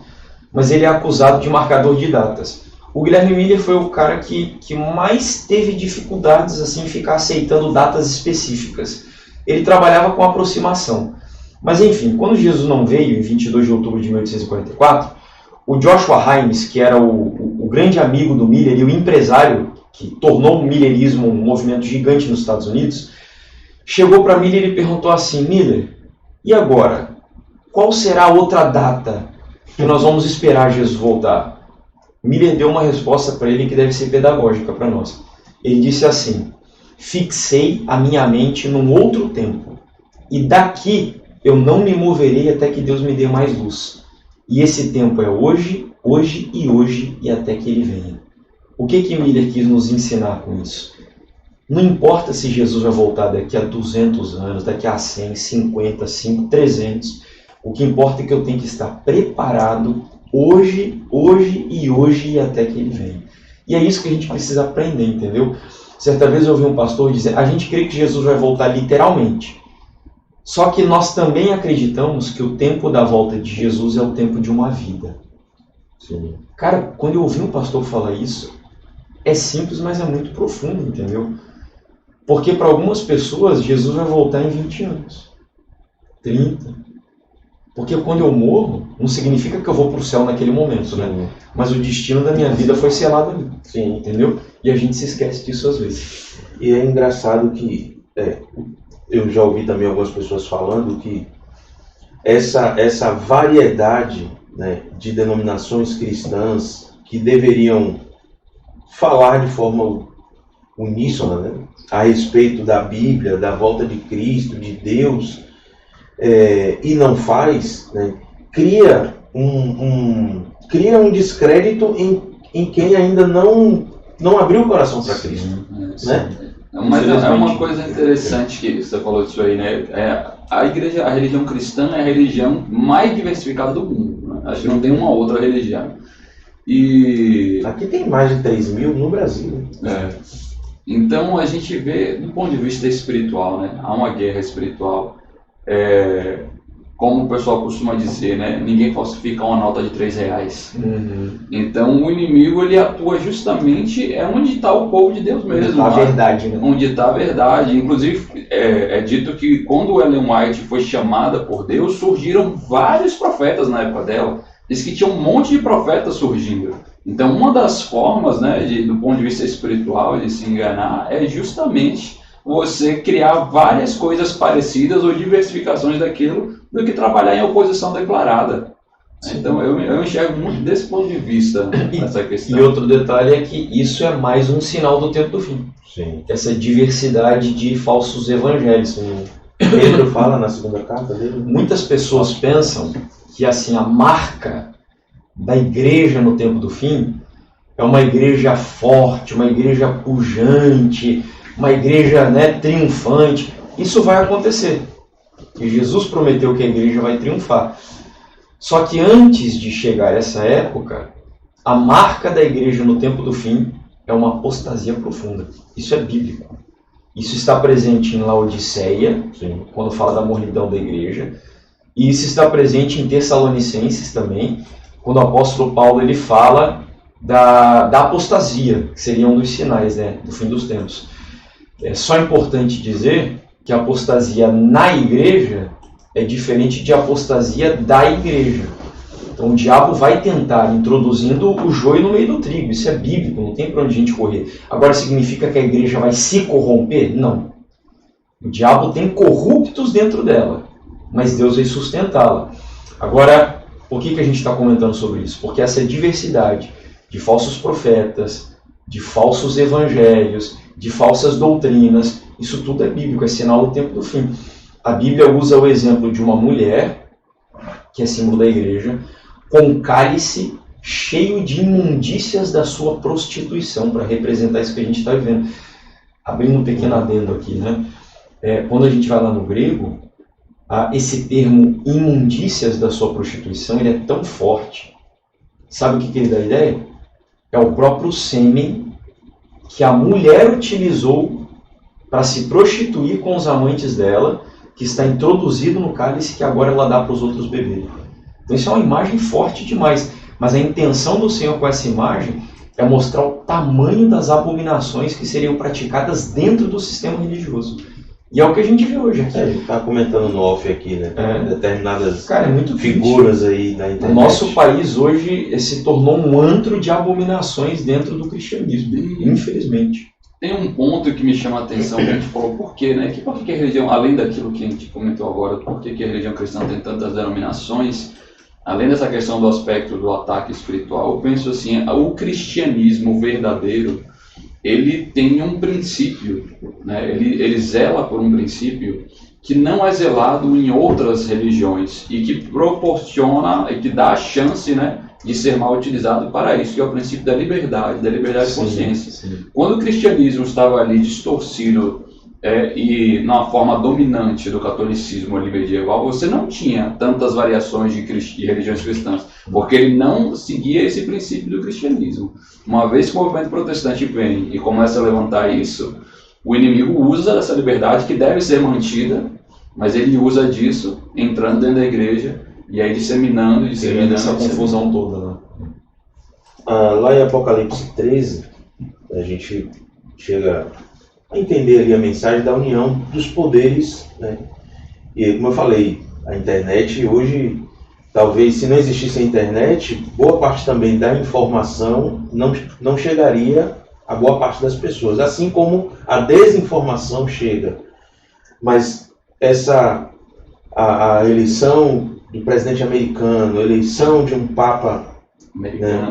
mas ele é acusado de marcador de datas. O Guilherme Miller foi o cara que mais teve dificuldades assim, em ficar aceitando datas específicas. Ele trabalhava com aproximação. Mas enfim, quando Jesus não veio, em 22 de outubro de 1844, o Joshua Himes, que era o grande amigo do Miller e o empresário que tornou o millerismo um movimento gigante nos Estados Unidos, chegou para Miller e perguntou assim: Miller, e agora? Qual será a outra data que nós vamos esperar Jesus voltar? Miller deu uma resposta para ele que deve ser pedagógica para nós. Ele disse assim: fixei a minha mente num outro tempo, e daqui eu não me moverei até que Deus me dê mais luz. E esse tempo é hoje, hoje e até que ele venha. O que Miller quis nos ensinar com isso? Não importa se Jesus vai voltar daqui a 200 anos, daqui a 100, 50, 5, 300. O que importa é que eu tenho que estar preparado hoje e até que ele venha. E é isso que a gente precisa aprender, entendeu? Certa vez eu ouvi um pastor dizer: a gente crê que Jesus vai voltar literalmente. Só que nós também acreditamos que o tempo da volta de Jesus é o tempo de uma vida. Sim. Cara, quando eu ouvi um pastor falar isso, é simples, mas é muito profundo, entendeu? Porque para algumas pessoas, Jesus vai voltar em 20 anos, 30. Porque quando eu morro, não significa que eu vou para o céu naquele momento, né? Mas o destino da minha vida foi selado ali. Sim. Entendeu? E a gente se esquece disso às vezes. E é engraçado que eu já ouvi também algumas pessoas falando que essa variedade, né, de denominações cristãs que deveriam falar de forma uníssona, né, a respeito da Bíblia, da volta de Cristo, de Deus, e não faz, né, cria um descrédito em quem ainda não abriu o coração para Cristo. Né? Mas é uma coisa interessante que você falou disso aí, né? A religião cristã é a religião mais diversificada do mundo, né? Acho que não tem uma outra religião. E aqui tem mais de 3 mil no Brasil. Então a gente vê, do ponto de vista espiritual, né? Há uma guerra espiritual. Como o pessoal costuma dizer, né? Ninguém falsifica uma nota de R$3. Então o inimigo ele atua justamente onde está o povo de Deus mesmo. Onde está a verdade, né? Onde está a verdade. Inclusive é dito que quando Ellen White foi chamada por Deus, surgiram vários profetas na época dela. Diz que tinha um monte de profetas surgindo. Então uma das formas, né, do ponto de vista espiritual, de se enganar é justamente você criar várias coisas parecidas ou diversificações daquilo do que trabalhar em oposição declarada. Sim. Então eu enxergo muito desse ponto de vista essa questão. E outro detalhe é que isso é mais um sinal do tempo do fim. Sim. Essa diversidade de falsos evangelhos. Pedro fala na segunda carta dele. Muitas pessoas pensam que assim, a marca da igreja no tempo do fim é uma igreja forte, uma igreja pujante, uma igreja, né, triunfante. Isso vai acontecer. E Jesus prometeu que a igreja vai triunfar. Só que antes de chegar essa época, a marca da igreja no tempo do fim é uma apostasia profunda. Isso é bíblico. Isso está presente em Laodiceia, quando fala da mornidão da igreja. E isso está presente em Tessalonicenses também, quando o apóstolo Paulo ele fala da apostasia, que seria um dos sinais, né, do fim dos tempos. É só importante dizer que a apostasia na igreja é diferente de apostasia da igreja. Então o diabo vai tentar, introduzindo o joio no meio do trigo. Isso é bíblico, não tem para onde a gente correr. Agora, significa que a igreja vai se corromper? Não. O diabo tem corruptos dentro dela, mas Deus vai sustentá-la. Agora, por que a gente está comentando sobre isso? Porque essa diversidade de falsos profetas, de falsos evangelhos, de falsas doutrinas, isso tudo é bíblico, é sinal do tempo do fim. A Bíblia usa o exemplo de uma mulher, que é símbolo da igreja, com um cálice cheio de imundícias da sua prostituição, para representar isso que a gente está vivendo. Abrindo um pequeno adendo aqui, né? Quando a gente vai lá no grego, esse termo imundícias da sua prostituição, ele é tão forte. Sabe o que ele dá a ideia? É o próprio sêmen que a mulher utilizou para se prostituir com os amantes dela, que está introduzido no cálice que agora ela dá para os outros beberem. Então isso é uma imagem forte demais, mas a intenção do Senhor com essa imagem é mostrar o tamanho das abominações que seriam praticadas dentro do sistema religioso. E é o que a gente vê hoje aqui. A gente está comentando no off aqui, né? Determinadas é muito figuras aí da internet. O nosso país hoje se tornou um antro de abominações dentro do cristianismo, infelizmente. Tem um ponto que me chama a atenção, que a gente falou, por quê, né? Por que a religião, além daquilo que a gente comentou agora, por que a religião cristã tem tantas denominações, além dessa questão do aspecto do ataque espiritual, eu penso assim, o cristianismo verdadeiro, ele tem um princípio, né? Ele zela por um princípio que não é zelado em outras religiões e que proporciona e que dá a chance, né, de ser mal utilizado para isso, que é o princípio da liberdade de consciência. Sim. Quando o cristianismo estava ali distorcido e na forma dominante do catolicismo ali medieval, você não tinha tantas variações de religiões cristãs, porque ele não seguia esse princípio do cristianismo. Uma vez que o movimento protestante vem e começa a levantar isso, o inimigo usa essa liberdade que deve ser mantida, mas ele usa disso, entrando dentro da igreja, e aí disseminando essa confusão toda, né? Lá em Apocalipse 13, a gente chega a entender ali a mensagem da união dos poderes, né? E como eu falei, a internet hoje, talvez se não existisse a internet, boa parte também da informação não chegaria a boa parte das pessoas, assim como a desinformação chega. Mas a eleição do presidente americano, a eleição de um papa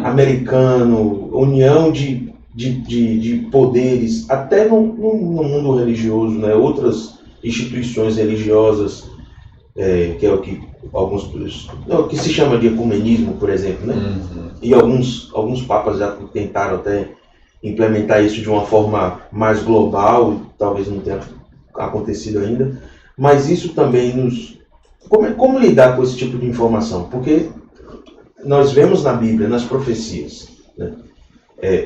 americano, união de poderes, até no mundo religioso, né? Outras instituições religiosas, que é o que o que se chama de ecumenismo, por exemplo, né? E alguns papas já tentaram até implementar isso de uma forma mais global, talvez não tenha acontecido ainda, mas isso também como lidar com esse tipo de informação? Porque nós vemos na Bíblia, nas profecias, né?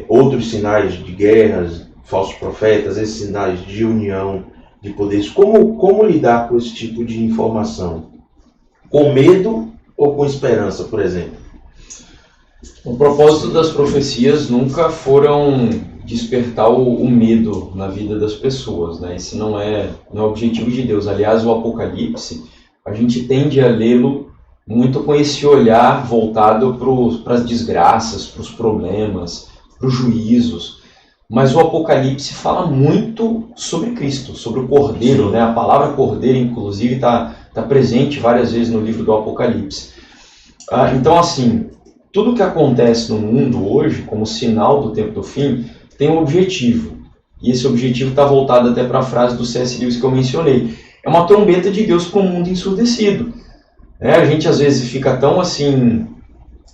Outros sinais de guerras, falsos profetas, esses sinais de união de poderes. Como lidar com esse tipo de informação? Com medo ou com esperança, por exemplo? O propósito das profecias nunca foram despertar o medo na vida das pessoas, né? Esse não é o objetivo de Deus. Aliás, o Apocalipse, a gente tende a lê-lo muito com esse olhar voltado para as desgraças, para os problemas, para os juízos. Mas o Apocalipse fala muito sobre Cristo, sobre o Cordeiro, né? A palavra Cordeiro, inclusive, está presente várias vezes no livro do Apocalipse. Então, assim, tudo que acontece no mundo hoje, como sinal do tempo do fim, tem um objetivo. E esse objetivo está voltado até para a frase do C.S. Lewis que eu mencionei. É uma trombeta de Deus para um mundo ensurdecido. A gente às vezes fica tão assim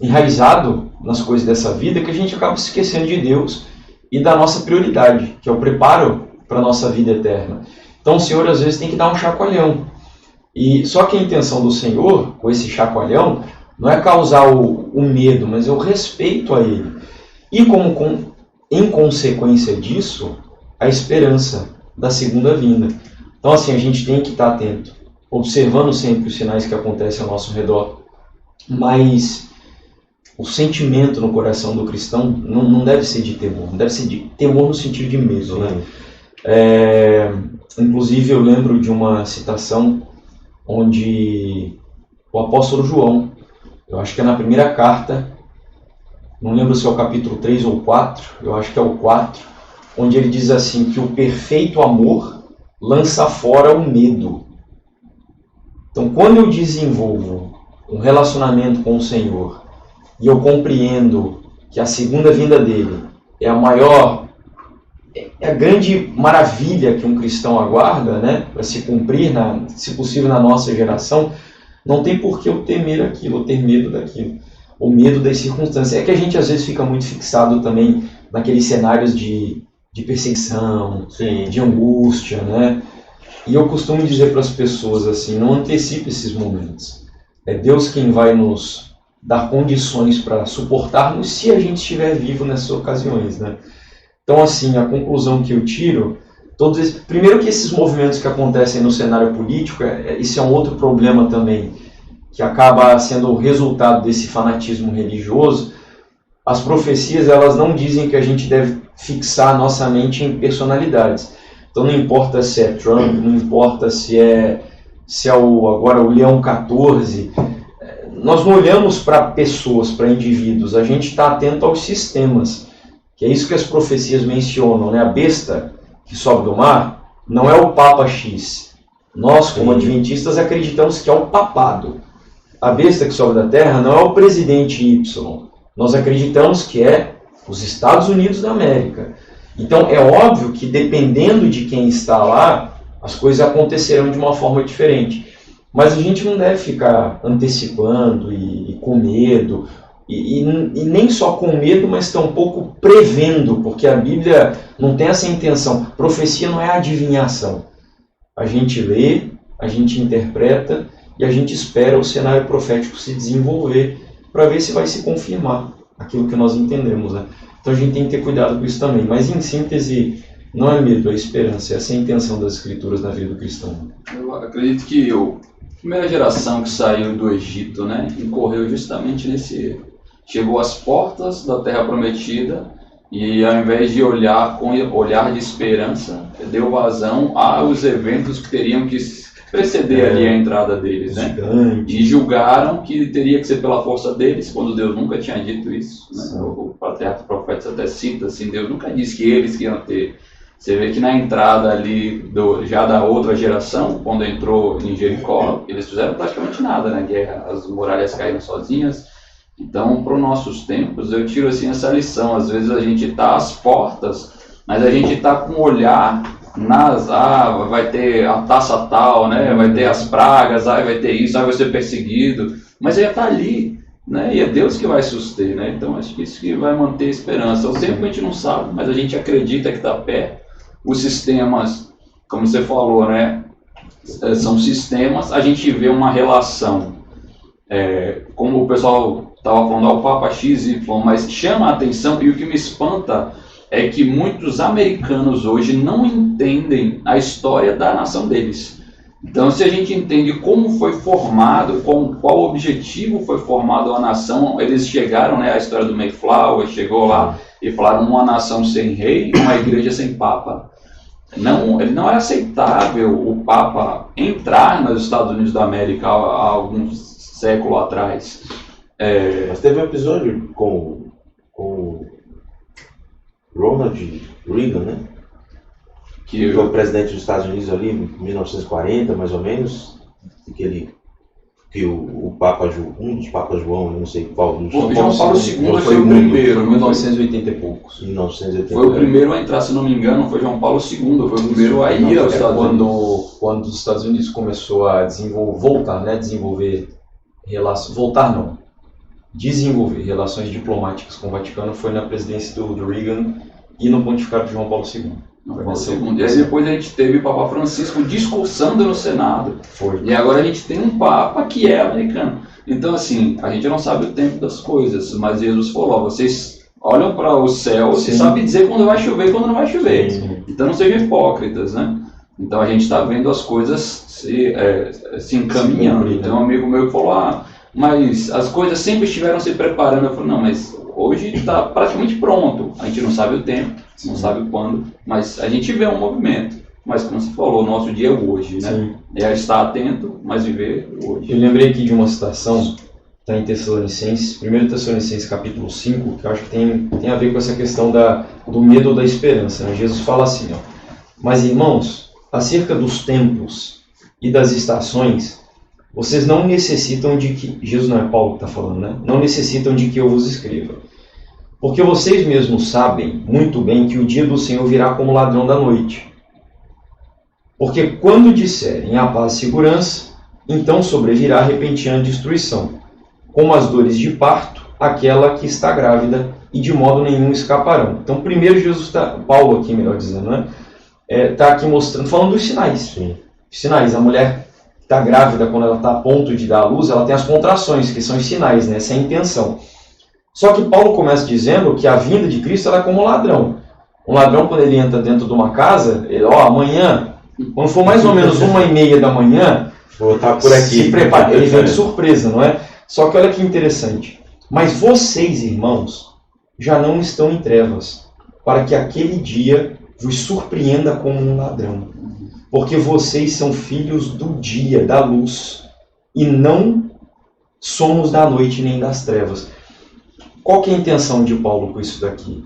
enraizado nas coisas dessa vida que a gente acaba se esquecendo de Deus e da nossa prioridade, que é o preparo para a nossa vida eterna. Então o Senhor às vezes tem que dar um chacoalhão. E só que a intenção do Senhor, com esse chacoalhão, não é causar o medo, mas é o respeito a Ele. E em consequência disso, a esperança da segunda vinda. Então assim, a gente tem que estar atento, observando sempre os sinais que acontecem ao nosso redor. Mas o sentimento no coração do cristão não deve ser de temor, não deve ser de temor no sentido de medo, né? Inclusive eu lembro de uma citação onde o apóstolo João, eu acho que é na primeira carta, não lembro se é o capítulo 3 ou 4, eu acho que é o 4, onde ele diz assim, que o perfeito amor lança fora o medo. Então, quando eu desenvolvo um relacionamento com o Senhor e eu compreendo que a segunda vinda dele é a maior, é a grande maravilha que um cristão aguarda, né, para se cumprir, se possível, na nossa geração, não tem por que eu temer aquilo, ou ter medo daquilo, ou medo das circunstâncias. É que a gente às vezes fica muito fixado também naqueles cenários de perseguição, Sim. de angústia, né? E eu costumo dizer para as pessoas assim, não antecipe esses momentos. É Deus quem vai nos dar condições para suportarmos se a gente estiver vivo nessas ocasiões, né? Então, assim, a conclusão que eu tiro, primeiro que esses movimentos que acontecem no cenário político, isso é um outro problema também, que acaba sendo o resultado desse fanatismo religioso. As profecias, elas não dizem que a gente deve fixar a nossa mente em personalidades. Então não importa se é Trump, não importa se é agora o Leão 14, nós não olhamos para pessoas, para indivíduos, a gente está atento aos sistemas, que é isso que as profecias mencionam, né? A besta que sobe do mar não é o Papa X. Nós, como adventistas, acreditamos que é o papado. A besta que sobe da terra não é o presidente Y. Nós acreditamos que é os Estados Unidos da América. Então é óbvio que dependendo de quem está lá, as coisas acontecerão de uma forma diferente. Mas a gente não deve ficar antecipando e com medo, e nem só com medo, mas tampouco prevendo, porque a Bíblia não tem essa intenção. Profecia não é adivinhação. A gente lê, a gente interpreta e a gente espera o cenário profético se desenvolver para ver se vai se confirmar aquilo que nós entendemos, né? Então a gente tem que ter cuidado com isso também. Mas em síntese, não é medo, é esperança. Essa é a intenção das Escrituras na vida do cristão. Eu acredito que a primeira geração que saiu do Egito, né, incorreu justamente nesse erro. Chegou às portas da Terra Prometida e, ao invés de olhar com olhar de esperança, deu vazão aos eventos que teriam que preceder ali a entrada deles, né? E julgaram que teria que ser pela força deles, quando Deus nunca tinha dito isso, né? O patriarca profeta até cita assim, Deus nunca disse que eles que iam ter. Você vê que na entrada ali já da outra geração, quando entrou em Jericó, eles fizeram praticamente nada na guerra, as muralhas caíram sozinhas. Então, para os nossos tempos, eu tiro assim essa lição. Às vezes a gente está às portas, mas a gente está com o olhar vai ter a taça tal, né? Vai ter as pragas, vai ter isso, vai ser perseguido. Mas ele está ali, né? E é Deus que vai suster, né? Então acho que isso que vai manter a esperança. O tempo a gente não sabe, mas a gente acredita que está perto. Os sistemas, como você falou, né? São sistemas. A gente vê uma relação, como o pessoal estava falando, o Papa XY, mas chama a atenção, e o que me espanta é que muitos americanos hoje não entendem a história da nação deles. Então, se a gente entende como foi formado, com qual objetivo foi formado a nação, eles chegaram, né, a história do Mayflower, chegou lá e falaram uma nação sem rei, uma igreja sem papa. Não é aceitável o Papa entrar nos Estados Unidos da América há alguns séculos atrás. Mas teve um episódio com Ronald Reagan, né? Que foi o presidente dos Estados Unidos ali em 1940, mais ou menos, que o Papa um dos Papas João, não sei qual dos João Paulo II foi o primeiro, 1980 e poucos. 1980. Foi o primeiro a entrar, se não me engano, foi João Paulo II, foi o primeiro a ir aos Estados Unidos. Quando os Estados Unidos começou a desenvolver relações diplomáticas com o Vaticano, foi na presidência do Reagan e no pontificado de João Paulo II. E aí depois a gente teve o Papa Francisco discursando no Senado. E agora a gente tem um Papa que é americano. Então, assim, a gente não sabe o tempo das coisas, mas Jesus falou, vocês olham para o céu e sabem dizer quando vai chover e quando não vai chover. Sim. Então não sejam hipócritas, né? Então a gente está vendo as coisas se encaminhando. Então um amigo meu falou, mas as coisas sempre estiveram se preparando. Eu falei, não, mas Hoje está praticamente pronto. A gente não sabe o tempo, não sabe quando, mas a gente vê um movimento. Mas como você falou, o nosso dia é hoje, né? Sim. É estar atento, mas viver hoje. Eu lembrei aqui de uma citação, está em Tessalonicenses, 1 Tessalonicenses capítulo 5, que eu acho que tem a ver com essa questão do medo ou da esperança, né? Jesus fala assim, ó: mas irmãos, acerca dos tempos e das estações, vocês não necessitam de que... Jesus não é Paulo que está falando, né? Não necessitam de que eu vos escreva. Porque vocês mesmos sabem muito bem que o dia do Senhor virá como ladrão da noite. Porque quando disserem a paz e segurança, então sobrevirá a repentina destruição, como as dores de parto, aquela que está grávida, e de modo nenhum escaparão. Então, primeiro Jesus Paulo aqui, melhor dizendo, né? Está aqui mostrando, falando dos sinais. Sim. Os sinais, a mulher que está grávida, quando ela está a ponto de dar à luz, ela tem as contrações, que são os sinais, né? Essa é a intenção. Só que Paulo começa dizendo que a vinda de Cristo ela é como um ladrão. Um ladrão, quando ele entra dentro de uma casa, ele, amanhã, quando for mais ou menos 1h30 da manhã, vou estar por aqui. Se prepara, ele vem de surpresa, não é? Só que olha que interessante. Mas vocês, irmãos, já não estão em trevas, para que aquele dia vos surpreenda como um ladrão. Porque vocês são filhos do dia, da luz, e não somos da noite nem das trevas. Qual que é a intenção de Paulo com isso daqui?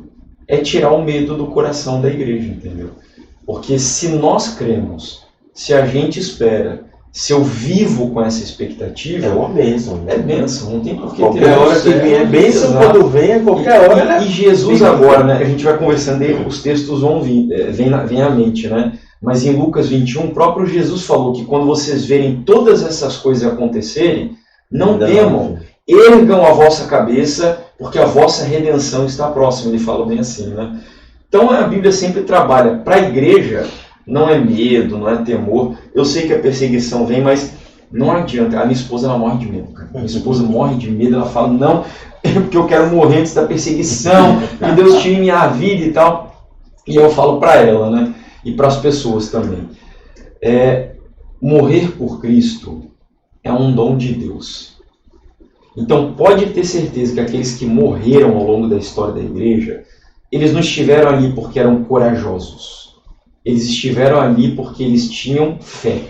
É tirar o medo do coração da igreja, entendeu? Porque se nós cremos, se a gente espera, se eu vivo com essa expectativa... É uma bênção. É bênção, não tem por que ter... Qualquer hora que vier, bênção quando vem, qualquer hora... E Jesus agora, né, a gente vai conversando aí, os textos vão vir, vem à mente, né? Mas em Lucas 21, o próprio Jesus falou que quando vocês verem todas essas coisas acontecerem, não temam, ergam a vossa cabeça, porque a vossa redenção está próxima. Ele fala bem assim, né? Então a Bíblia sempre trabalha para a igreja, não é medo, não é temor. Eu sei que a perseguição vem, mas não adianta. A minha esposa ela morre de medo, cara. Minha esposa morre de medo, ela fala, não, porque eu quero morrer antes da perseguição, que Deus tire minha vida e tal. E eu falo para ela, né? E para as pessoas também. Morrer por Cristo é um dom de Deus. Então pode ter certeza que aqueles que morreram ao longo da história da igreja, eles não estiveram ali porque eram corajosos. Eles estiveram ali porque eles tinham fé.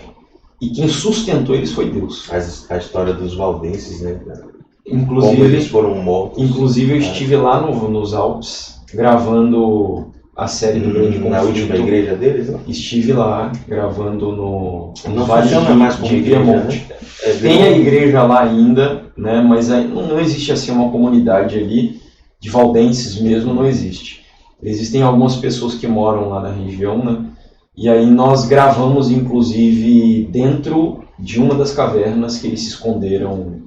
E quem sustentou eles foi Deus. A história dos valdenses, né? Inclusive, como eles foram mortos. Inclusive eu estive lá nos Alpes, gravando a série do Grande Conflito. Na última igreja deles? Não? Estive lá, gravando no Vale de Piemonte. Né? Tem a igreja lá ainda, né? Mas não existe assim uma comunidade ali, de valdenses mesmo, não existe. Existem algumas pessoas que moram lá na região, né? E aí nós gravamos, inclusive, dentro de uma das cavernas que eles se esconderam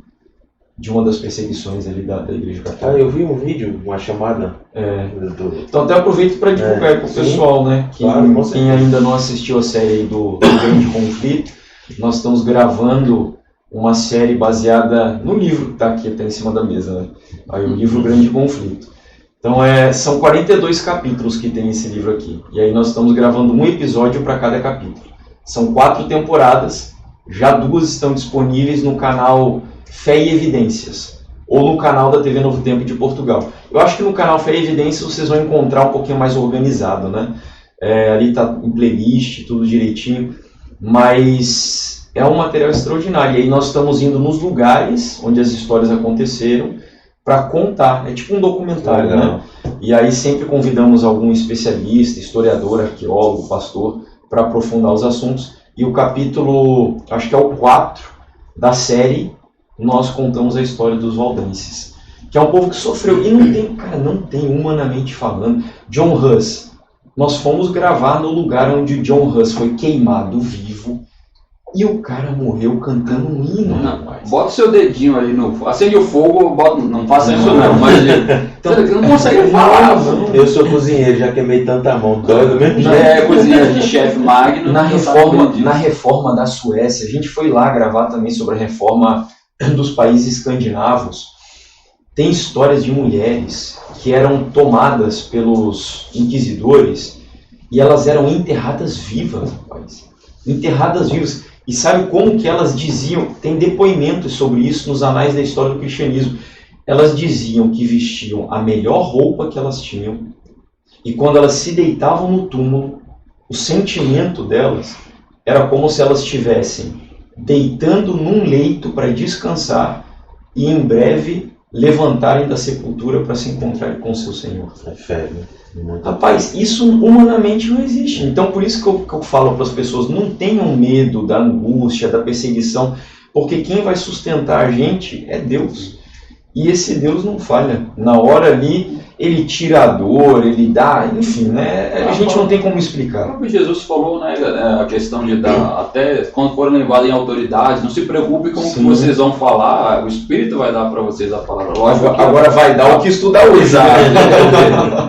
de uma das perseguições ali da Igreja Católica. Eu vi um vídeo, uma chamada. Então até aproveito para divulgar para o pessoal, né? Quem ainda não assistiu a série aí do Grande Conflito, nós estamos gravando uma série baseada no livro que está aqui até em cima da mesa, né? Aí o livro Grande Conflito. Então são 42 capítulos que tem esse livro aqui. E aí nós estamos gravando um episódio para cada capítulo. São 4 temporadas, já 2 estão disponíveis no canal Fé e Evidências, ou no canal da TV Novo Tempo de Portugal. Eu acho que no canal Fé e Evidências vocês vão encontrar um pouquinho mais organizado, né? Ali está em playlist, tudo direitinho, mas é um material extraordinário. E aí nós estamos indo nos lugares onde as histórias aconteceram para contar, é tipo um documentário, né? E aí sempre convidamos algum especialista, historiador, arqueólogo, pastor, para aprofundar os assuntos. E o capítulo, acho que é o 4 da série, nós contamos a história dos valdenses, que é um povo que sofreu, e não tem humanamente falando. John Hus, nós fomos gravar no lugar onde John Hus foi queimado vivo, e o cara morreu cantando um hino. Bota o seu dedinho ali acende o fogo, não faça isso não, mas então, você não consegue falar. Eu sou cozinheiro, já queimei tanta mão, dói do mesmo jeito. Cozinheiro de chefe Magno. Na reforma da Suécia, a gente foi lá gravar também sobre a reforma dos países escandinavos. Tem histórias de mulheres que eram tomadas pelos inquisidores e elas eram enterradas vivas, rapaz. Enterradas vivas. E sabe como que elas diziam? Tem depoimentos sobre isso nos anais da história do cristianismo. elas diziam que vestiam a melhor roupa que elas tinham, e quando elas se deitavam no túmulo, o sentimento delas era como se elas estivessem deitando num leito para descansar e em breve levantarem da sepultura para se encontrar com o seu Senhor. É fé, né? Rapaz, isso humanamente não existe. Então, por isso que eu falo para as pessoas, não tenham medo da angústia, da perseguição, porque quem vai sustentar a gente é Deus. E esse Deus não falha. Na hora ali, ele tira a dor, ele dá, enfim, né? A gente não tem como O explicar. próprio Jesus falou, né, a questão de dar, até quando forem levados em autoridade, não se preocupe com o que vocês vão falar, o Espírito vai dar para vocês a palavra. Lógico que Agora vai dar o que estudar hoje.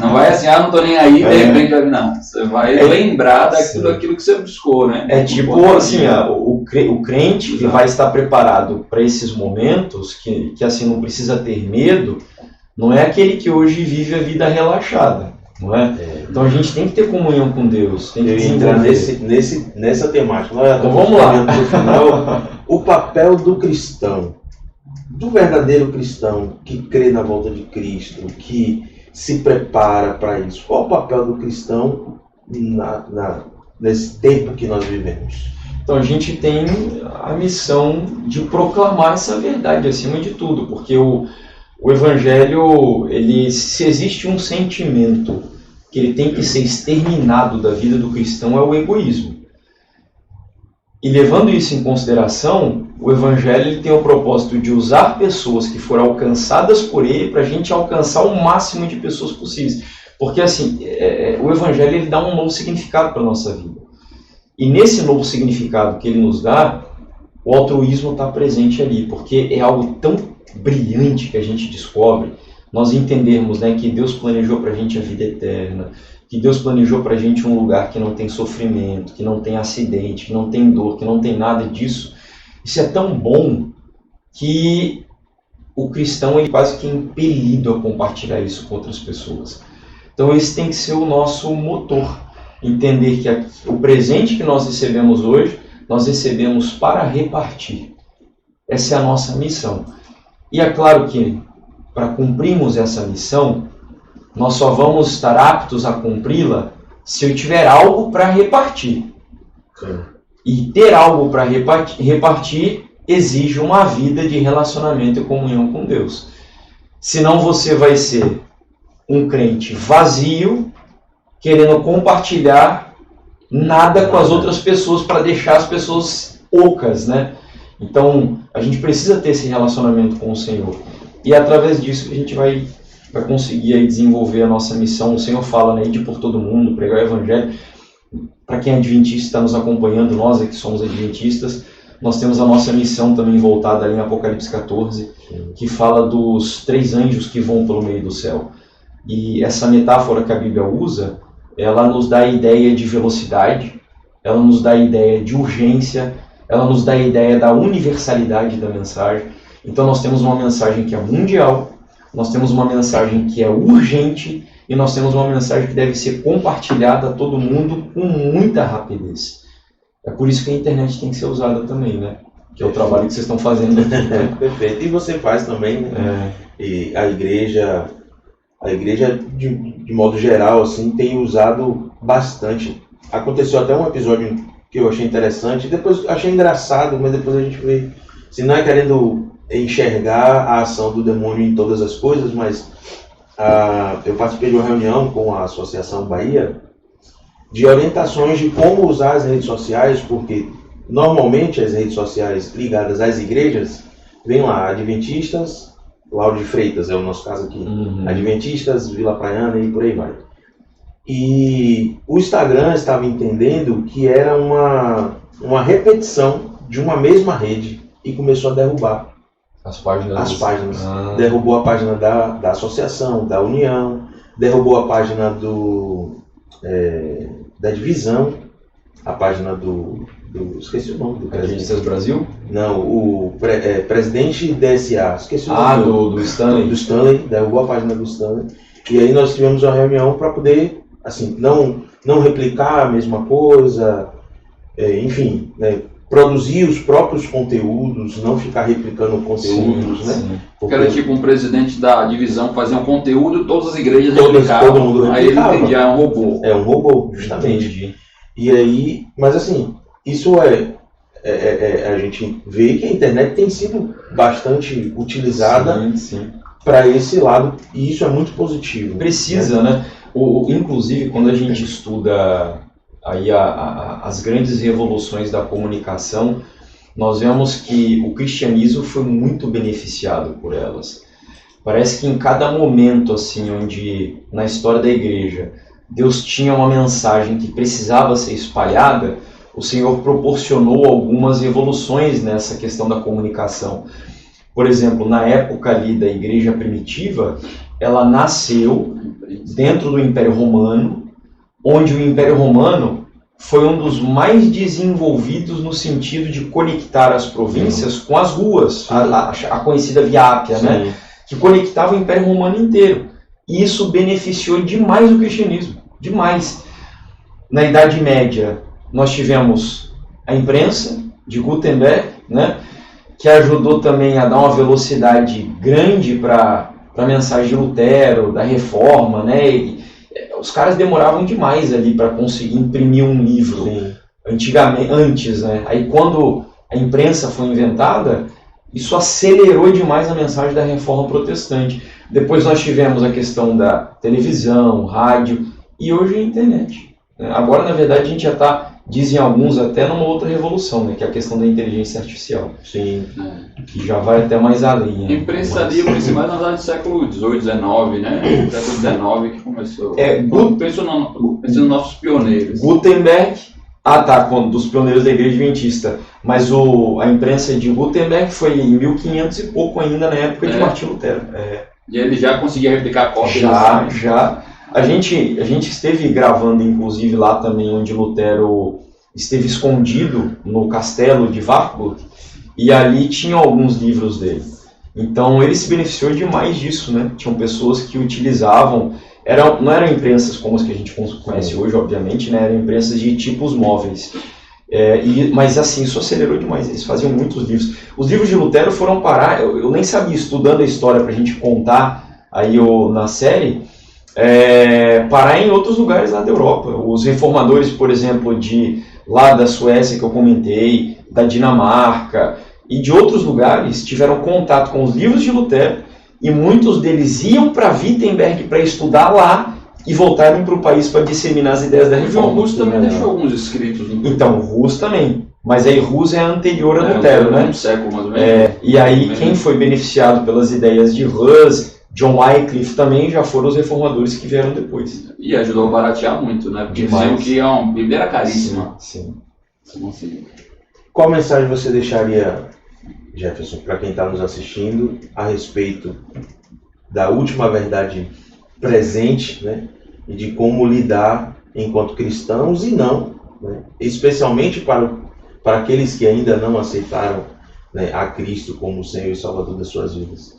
não vai assim, não tô nem aí, de repente vai, não. Você vai lembrar daquilo que você buscou, né? É tipo assim, o crente que vai estar preparado para esses momentos, que assim não precisa ter medo, não é aquele que hoje vive a vida relaxada, não é? Então a gente tem que ter comunhão com Deus, tem que entrar nessa temática. Então vamos lá. O papel do cristão, do verdadeiro cristão que crê na volta de Cristo, que se prepara para isso. Qual o papel do cristão nesse tempo que nós vivemos? Então a gente tem a missão de proclamar essa verdade acima de tudo, porque o Evangelho, se existe um sentimento que ele tem que ser exterminado da vida do cristão, é o egoísmo. E levando isso em consideração, o Evangelho ele tem o propósito de usar pessoas que foram alcançadas por ele para a gente alcançar o máximo de pessoas possíveis. Porque assim, o Evangelho ele dá um novo significado para a nossa vida. E nesse novo significado que ele nos dá, o altruísmo está presente ali, porque é algo tão brilhante que a gente descobre, nós entendermos, né, que Deus planejou para a gente a vida eterna, que Deus planejou para a gente um lugar que não tem sofrimento, que não tem acidente, que não tem dor, que não tem nada disso. Isso é tão bom que o cristão ele quase que é impelido a compartilhar isso com outras pessoas. Então esse tem que ser o nosso motor, entender que o presente que nós recebemos hoje, nós recebemos para repartir. Essa é a nossa missão. E é claro que, para cumprirmos essa missão, nós só vamos estar aptos a cumpri-la se eu tiver algo para repartir. E ter algo para repartir exige uma vida de relacionamento e comunhão com Deus. Senão você vai ser um crente vazio, querendo compartilhar nada com as outras pessoas para deixar as pessoas ocas, né? Então, a gente precisa ter esse relacionamento com o Senhor. E é através disso que a gente vai conseguir aí desenvolver a nossa missão. O Senhor fala, né, ir por todo mundo, pregar o Evangelho. Para quem é adventista, está nos acompanhando, nós que somos adventistas, nós temos a nossa missão também voltada ali em Apocalipse 14, que fala dos 3 anjos que vão pelo meio do céu. E essa metáfora que a Bíblia usa, ela nos dá a ideia de velocidade, ela nos dá a ideia de urgência, ela nos dá a ideia da universalidade da mensagem. Então nós temos uma mensagem que é mundial, nós temos uma mensagem que é urgente e nós temos uma mensagem que deve ser compartilhada a todo mundo com muita rapidez. É por isso que a internet tem que ser usada também, né? Que é o trabalho que vocês estão fazendo aqui. Né? Perfeito. E você faz também, né? E a igreja de modo geral, assim, tem usado bastante. Aconteceu até um episódio que eu achei interessante, depois achei engraçado, mas depois a gente vê, se não é querendo enxergar a ação do demônio em todas as coisas, mas eu participei de uma reunião com a Associação Bahia de orientações de como usar as redes sociais, porque normalmente as redes sociais ligadas às igrejas, vem lá, Adventistas, Lauro de Freitas, é o nosso caso aqui, Adventistas, Vila Praiana e por aí vai. E o Instagram estava entendendo que era uma repetição de uma mesma rede e começou a derrubar as páginas. Derrubou a página da associação, da união, derrubou a página da divisão, a página do esqueci o nome do presidente. Adventistas Brasil? Não, o presidente DSA, esqueci o nome. Do Stanley. Do Stanley, derrubou a página do Stanley. E aí nós tivemos uma reunião para poder, assim, não replicar a mesma coisa, enfim, né, produzir os próprios conteúdos, não ficar replicando conteúdos, né? Sim. Porque era tipo um presidente da divisão fazia um conteúdo, todas as igrejas todo replicavam. mundo Aí ele replicava. entendia, é um robô. É um robô, justamente. Entendi. E aí, mas assim, isso a gente vê que a internet tem sido bastante utilizada Sim, sim. para esse lado, e isso é muito positivo. Precisa, né? Inclusive, quando a gente estuda aí as grandes revoluções da comunicação, nós vemos que o cristianismo foi muito beneficiado por elas. Parece que em cada momento, assim, onde na história da igreja Deus tinha uma mensagem que precisava ser espalhada, o Senhor proporcionou algumas revoluções nessa questão da comunicação. Por exemplo, na época ali da igreja primitiva, ela nasceu dentro do Império Romano, onde o Império Romano foi um dos mais desenvolvidos no sentido de conectar as províncias com as ruas, a conhecida Via Ápia, né? Que conectava o Império Romano inteiro. E isso beneficiou demais o cristianismo, demais. Na Idade Média, nós tivemos a imprensa de Gutenberg, né? Que ajudou também a dar uma velocidade grande para a mensagem de Lutero, da Reforma, né? E os caras demoravam demais ali para conseguir imprimir um livro. Sim. Antes, né? Aí quando a imprensa foi inventada, isso acelerou demais a mensagem da Reforma Protestante. Depois nós tivemos a questão da televisão, rádio e hoje a internet. Agora, na verdade, a gente já está, dizem alguns, até numa outra revolução, né? Que é a questão da inteligência artificial. Sim. Que já vai até mais além. Né? Imprensa livre, mais nas áreas do século XVIII, XIX, né? Século XIX que começou. Penso nos nossos pioneiros. Gutenberg, dos pioneiros da Igreja Adventista. Mas a imprensa de Gutenberg foi em 1500 e pouco ainda, na época de Martinho Lutero. E ele já conseguia replicar cópias? Já. A gente esteve gravando, inclusive, lá também onde Lutero esteve escondido no castelo de Wartburg, e ali tinham alguns livros dele. Então ele se beneficiou demais disso, né? Tinham pessoas que utilizavam, não eram imprensas como as que a gente conhece hoje, obviamente, né? Eram imprensas de tipos móveis. Mas assim, isso acelerou demais, eles faziam muitos livros. Os livros de Lutero foram parar, eu nem sabia, estudando a história para a gente contar aí na série, parar em outros lugares lá da Europa. Os reformadores, por exemplo, lá da Suécia que eu comentei, da Dinamarca e de outros lugares, tiveram contato com os livros de Lutero e muitos deles iam para Wittenberg para estudar lá e voltaram para o país para disseminar as ideias da reforma. João Rus também deixou alguns escritos. Então, Rus também. Mas aí Rus é anterior a Lutero, né? Um século mais ou menos. E aí quem foi beneficiado pelas ideias de Rus, John Wycliffe também, já foram os reformadores que vieram depois. E ajudou a baratear muito, né? Porque Demais. diziam que a Bíblia era caríssima. Sim. Qual mensagem você deixaria, Jefferson, para quem está nos assistindo, a respeito da última verdade presente, né? E de como lidar enquanto cristãos e não, né? Especialmente para aqueles que ainda não aceitaram, né, a Cristo como Senhor e Salvador das suas vidas?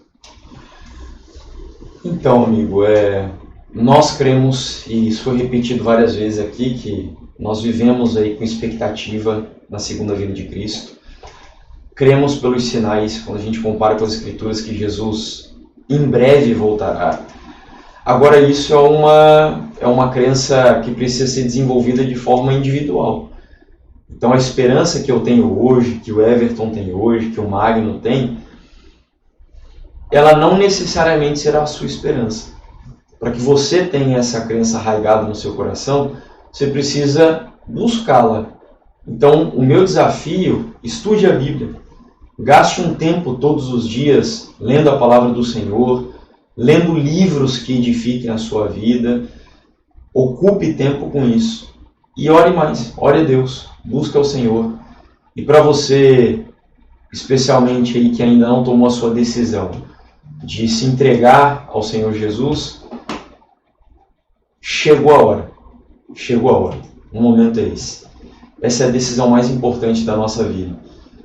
Então, amigo, nós cremos, e isso foi repetido várias vezes aqui, que nós vivemos aí com expectativa na segunda vinda de Cristo. Cremos pelos sinais, quando a gente compara com as Escrituras, que Jesus em breve voltará. Agora, isso é uma crença que precisa ser desenvolvida de forma individual. Então, a esperança que eu tenho hoje, que o Everton tem hoje, que o Magno tem, ela não necessariamente será a sua esperança. Para que você tenha essa crença arraigada no seu coração, você precisa buscá-la. Então, o meu desafio, estude a Bíblia. Gaste um tempo todos os dias lendo a palavra do Senhor, lendo livros que edifiquem a sua vida. Ocupe tempo com isso. E ore mais, ore a Deus, busque ao Senhor. E para você, especialmente aí que ainda não tomou a sua decisão de se entregar ao Senhor Jesus, chegou a hora. O momento é esse. Essa é a decisão mais importante da nossa vida.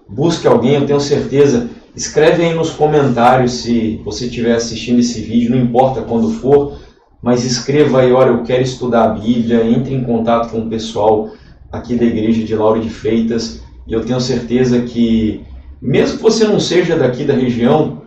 Busque alguém, eu tenho certeza. Escreve aí nos comentários se você estiver assistindo esse vídeo, não importa quando for, mas escreva aí, olha, eu quero estudar a Bíblia, entre em contato com o pessoal aqui da igreja de Lauro de Freitas E eu tenho certeza que, mesmo que você não seja daqui da região,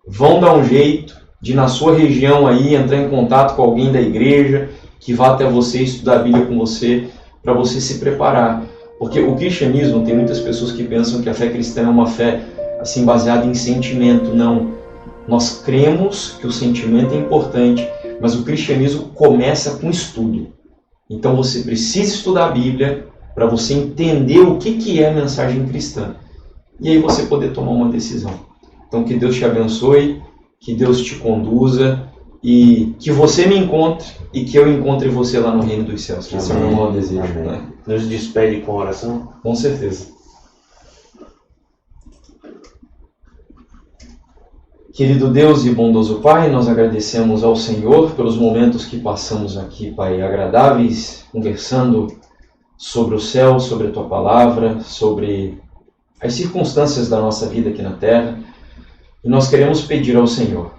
vão dar um jeito de, na sua região aí, entrar em contato com alguém da igreja, que vá até você estudar a Bíblia com você, para você se preparar. Porque o cristianismo, tem muitas pessoas que pensam que a fé cristã é uma fé assim baseada em sentimento. Não. Nós cremos que o sentimento é importante, mas o cristianismo começa com estudo. Então você precisa estudar a Bíblia para você entender o que é a mensagem cristã. E aí você poder tomar uma decisão. Então que Deus te abençoe, que Deus te conduza e que você me encontre e que eu encontre você lá no reino dos céus. Esse é o meu maior desejo. Né? Nos despede com oração? Com certeza. Querido Deus e bondoso Pai, nós agradecemos ao Senhor pelos momentos que passamos aqui, Pai, agradáveis, conversando sobre o céu, sobre a Tua Palavra, sobre as circunstâncias da nossa vida aqui na Terra. E nós queremos pedir ao Senhor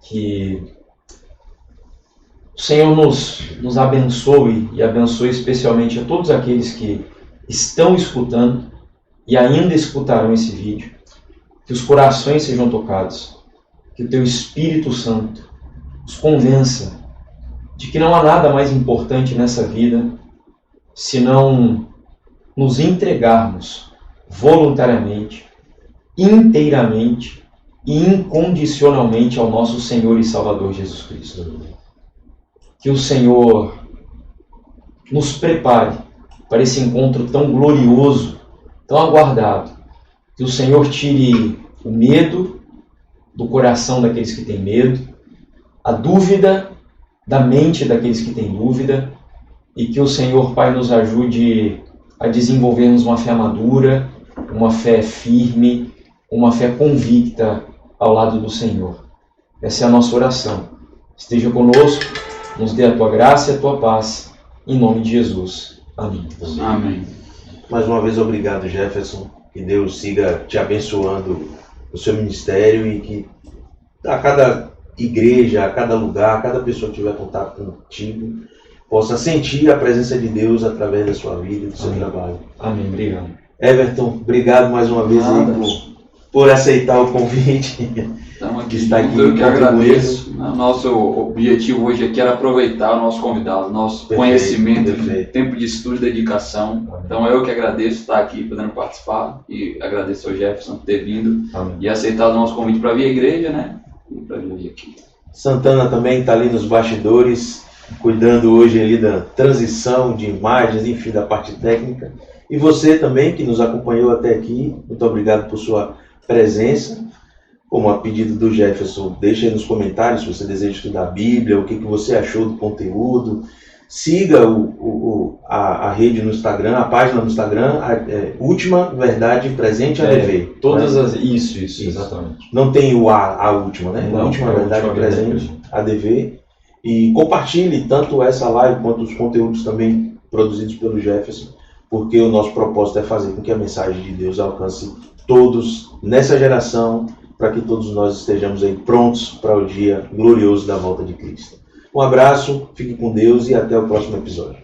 que o Senhor nos abençoe e abençoe especialmente a todos aqueles que estão escutando e ainda escutarão esse vídeo. Que os corações sejam tocados. Que o Teu Espírito Santo os convença de que não há nada mais importante nessa vida senão nos entregarmos voluntariamente, inteiramente e incondicionalmente ao nosso Senhor e Salvador Jesus Cristo. Que o Senhor nos prepare para esse encontro tão glorioso, tão aguardado. Que o Senhor tire o medo do coração daqueles que têm medo, a dúvida da mente daqueles que têm dúvida, e que o Senhor, Pai, nos ajude a desenvolvermos uma fé madura, uma fé firme, uma fé convicta ao lado do Senhor. Essa é a nossa oração. Esteja conosco, nos dê a Tua graça e a Tua paz, em nome de Jesus. Amém. Amém. Mais uma vez, obrigado, Jefferson. Que Deus siga te abençoando o seu ministério e que a cada igreja, a cada lugar, a cada pessoa que tiver contato contigo, possa sentir a presença de Deus através da sua vida e do seu trabalho. Amém. Obrigado. Everton, obrigado mais uma vez aí por aceitar o convite. Estamos aqui, Está aqui, eu que agradeço. Nosso objetivo hoje aqui era aproveitar o nosso convidado, nosso conhecimento, tempo de estudo e dedicação. Então eu que agradeço estar aqui podendo participar e agradeço ao Jefferson por ter vindo e aceitado o nosso convite para vir à igreja, né? E para vir aqui. Santana também está ali nos bastidores, cuidando hoje ali da transição de imagens, enfim, da parte técnica. E você também que nos acompanhou até aqui, muito obrigado por sua presença. Como a pedido do Jefferson, deixe aí nos comentários se você deseja estudar a Bíblia, o que você achou do conteúdo. Siga a rede no Instagram, a página no Instagram, Última Verdade Presente ADV. Todas as... Isso, exatamente. Não tem o a última, né? Não, Última Verdade Presente ADV. E compartilhe tanto essa live quanto os conteúdos também produzidos pelo Jefferson, porque o nosso propósito é fazer com que a mensagem de Deus alcance todos nessa geração, para que todos nós estejamos aí prontos para o dia glorioso da volta de Cristo. Um abraço, fique com Deus e até o próximo episódio.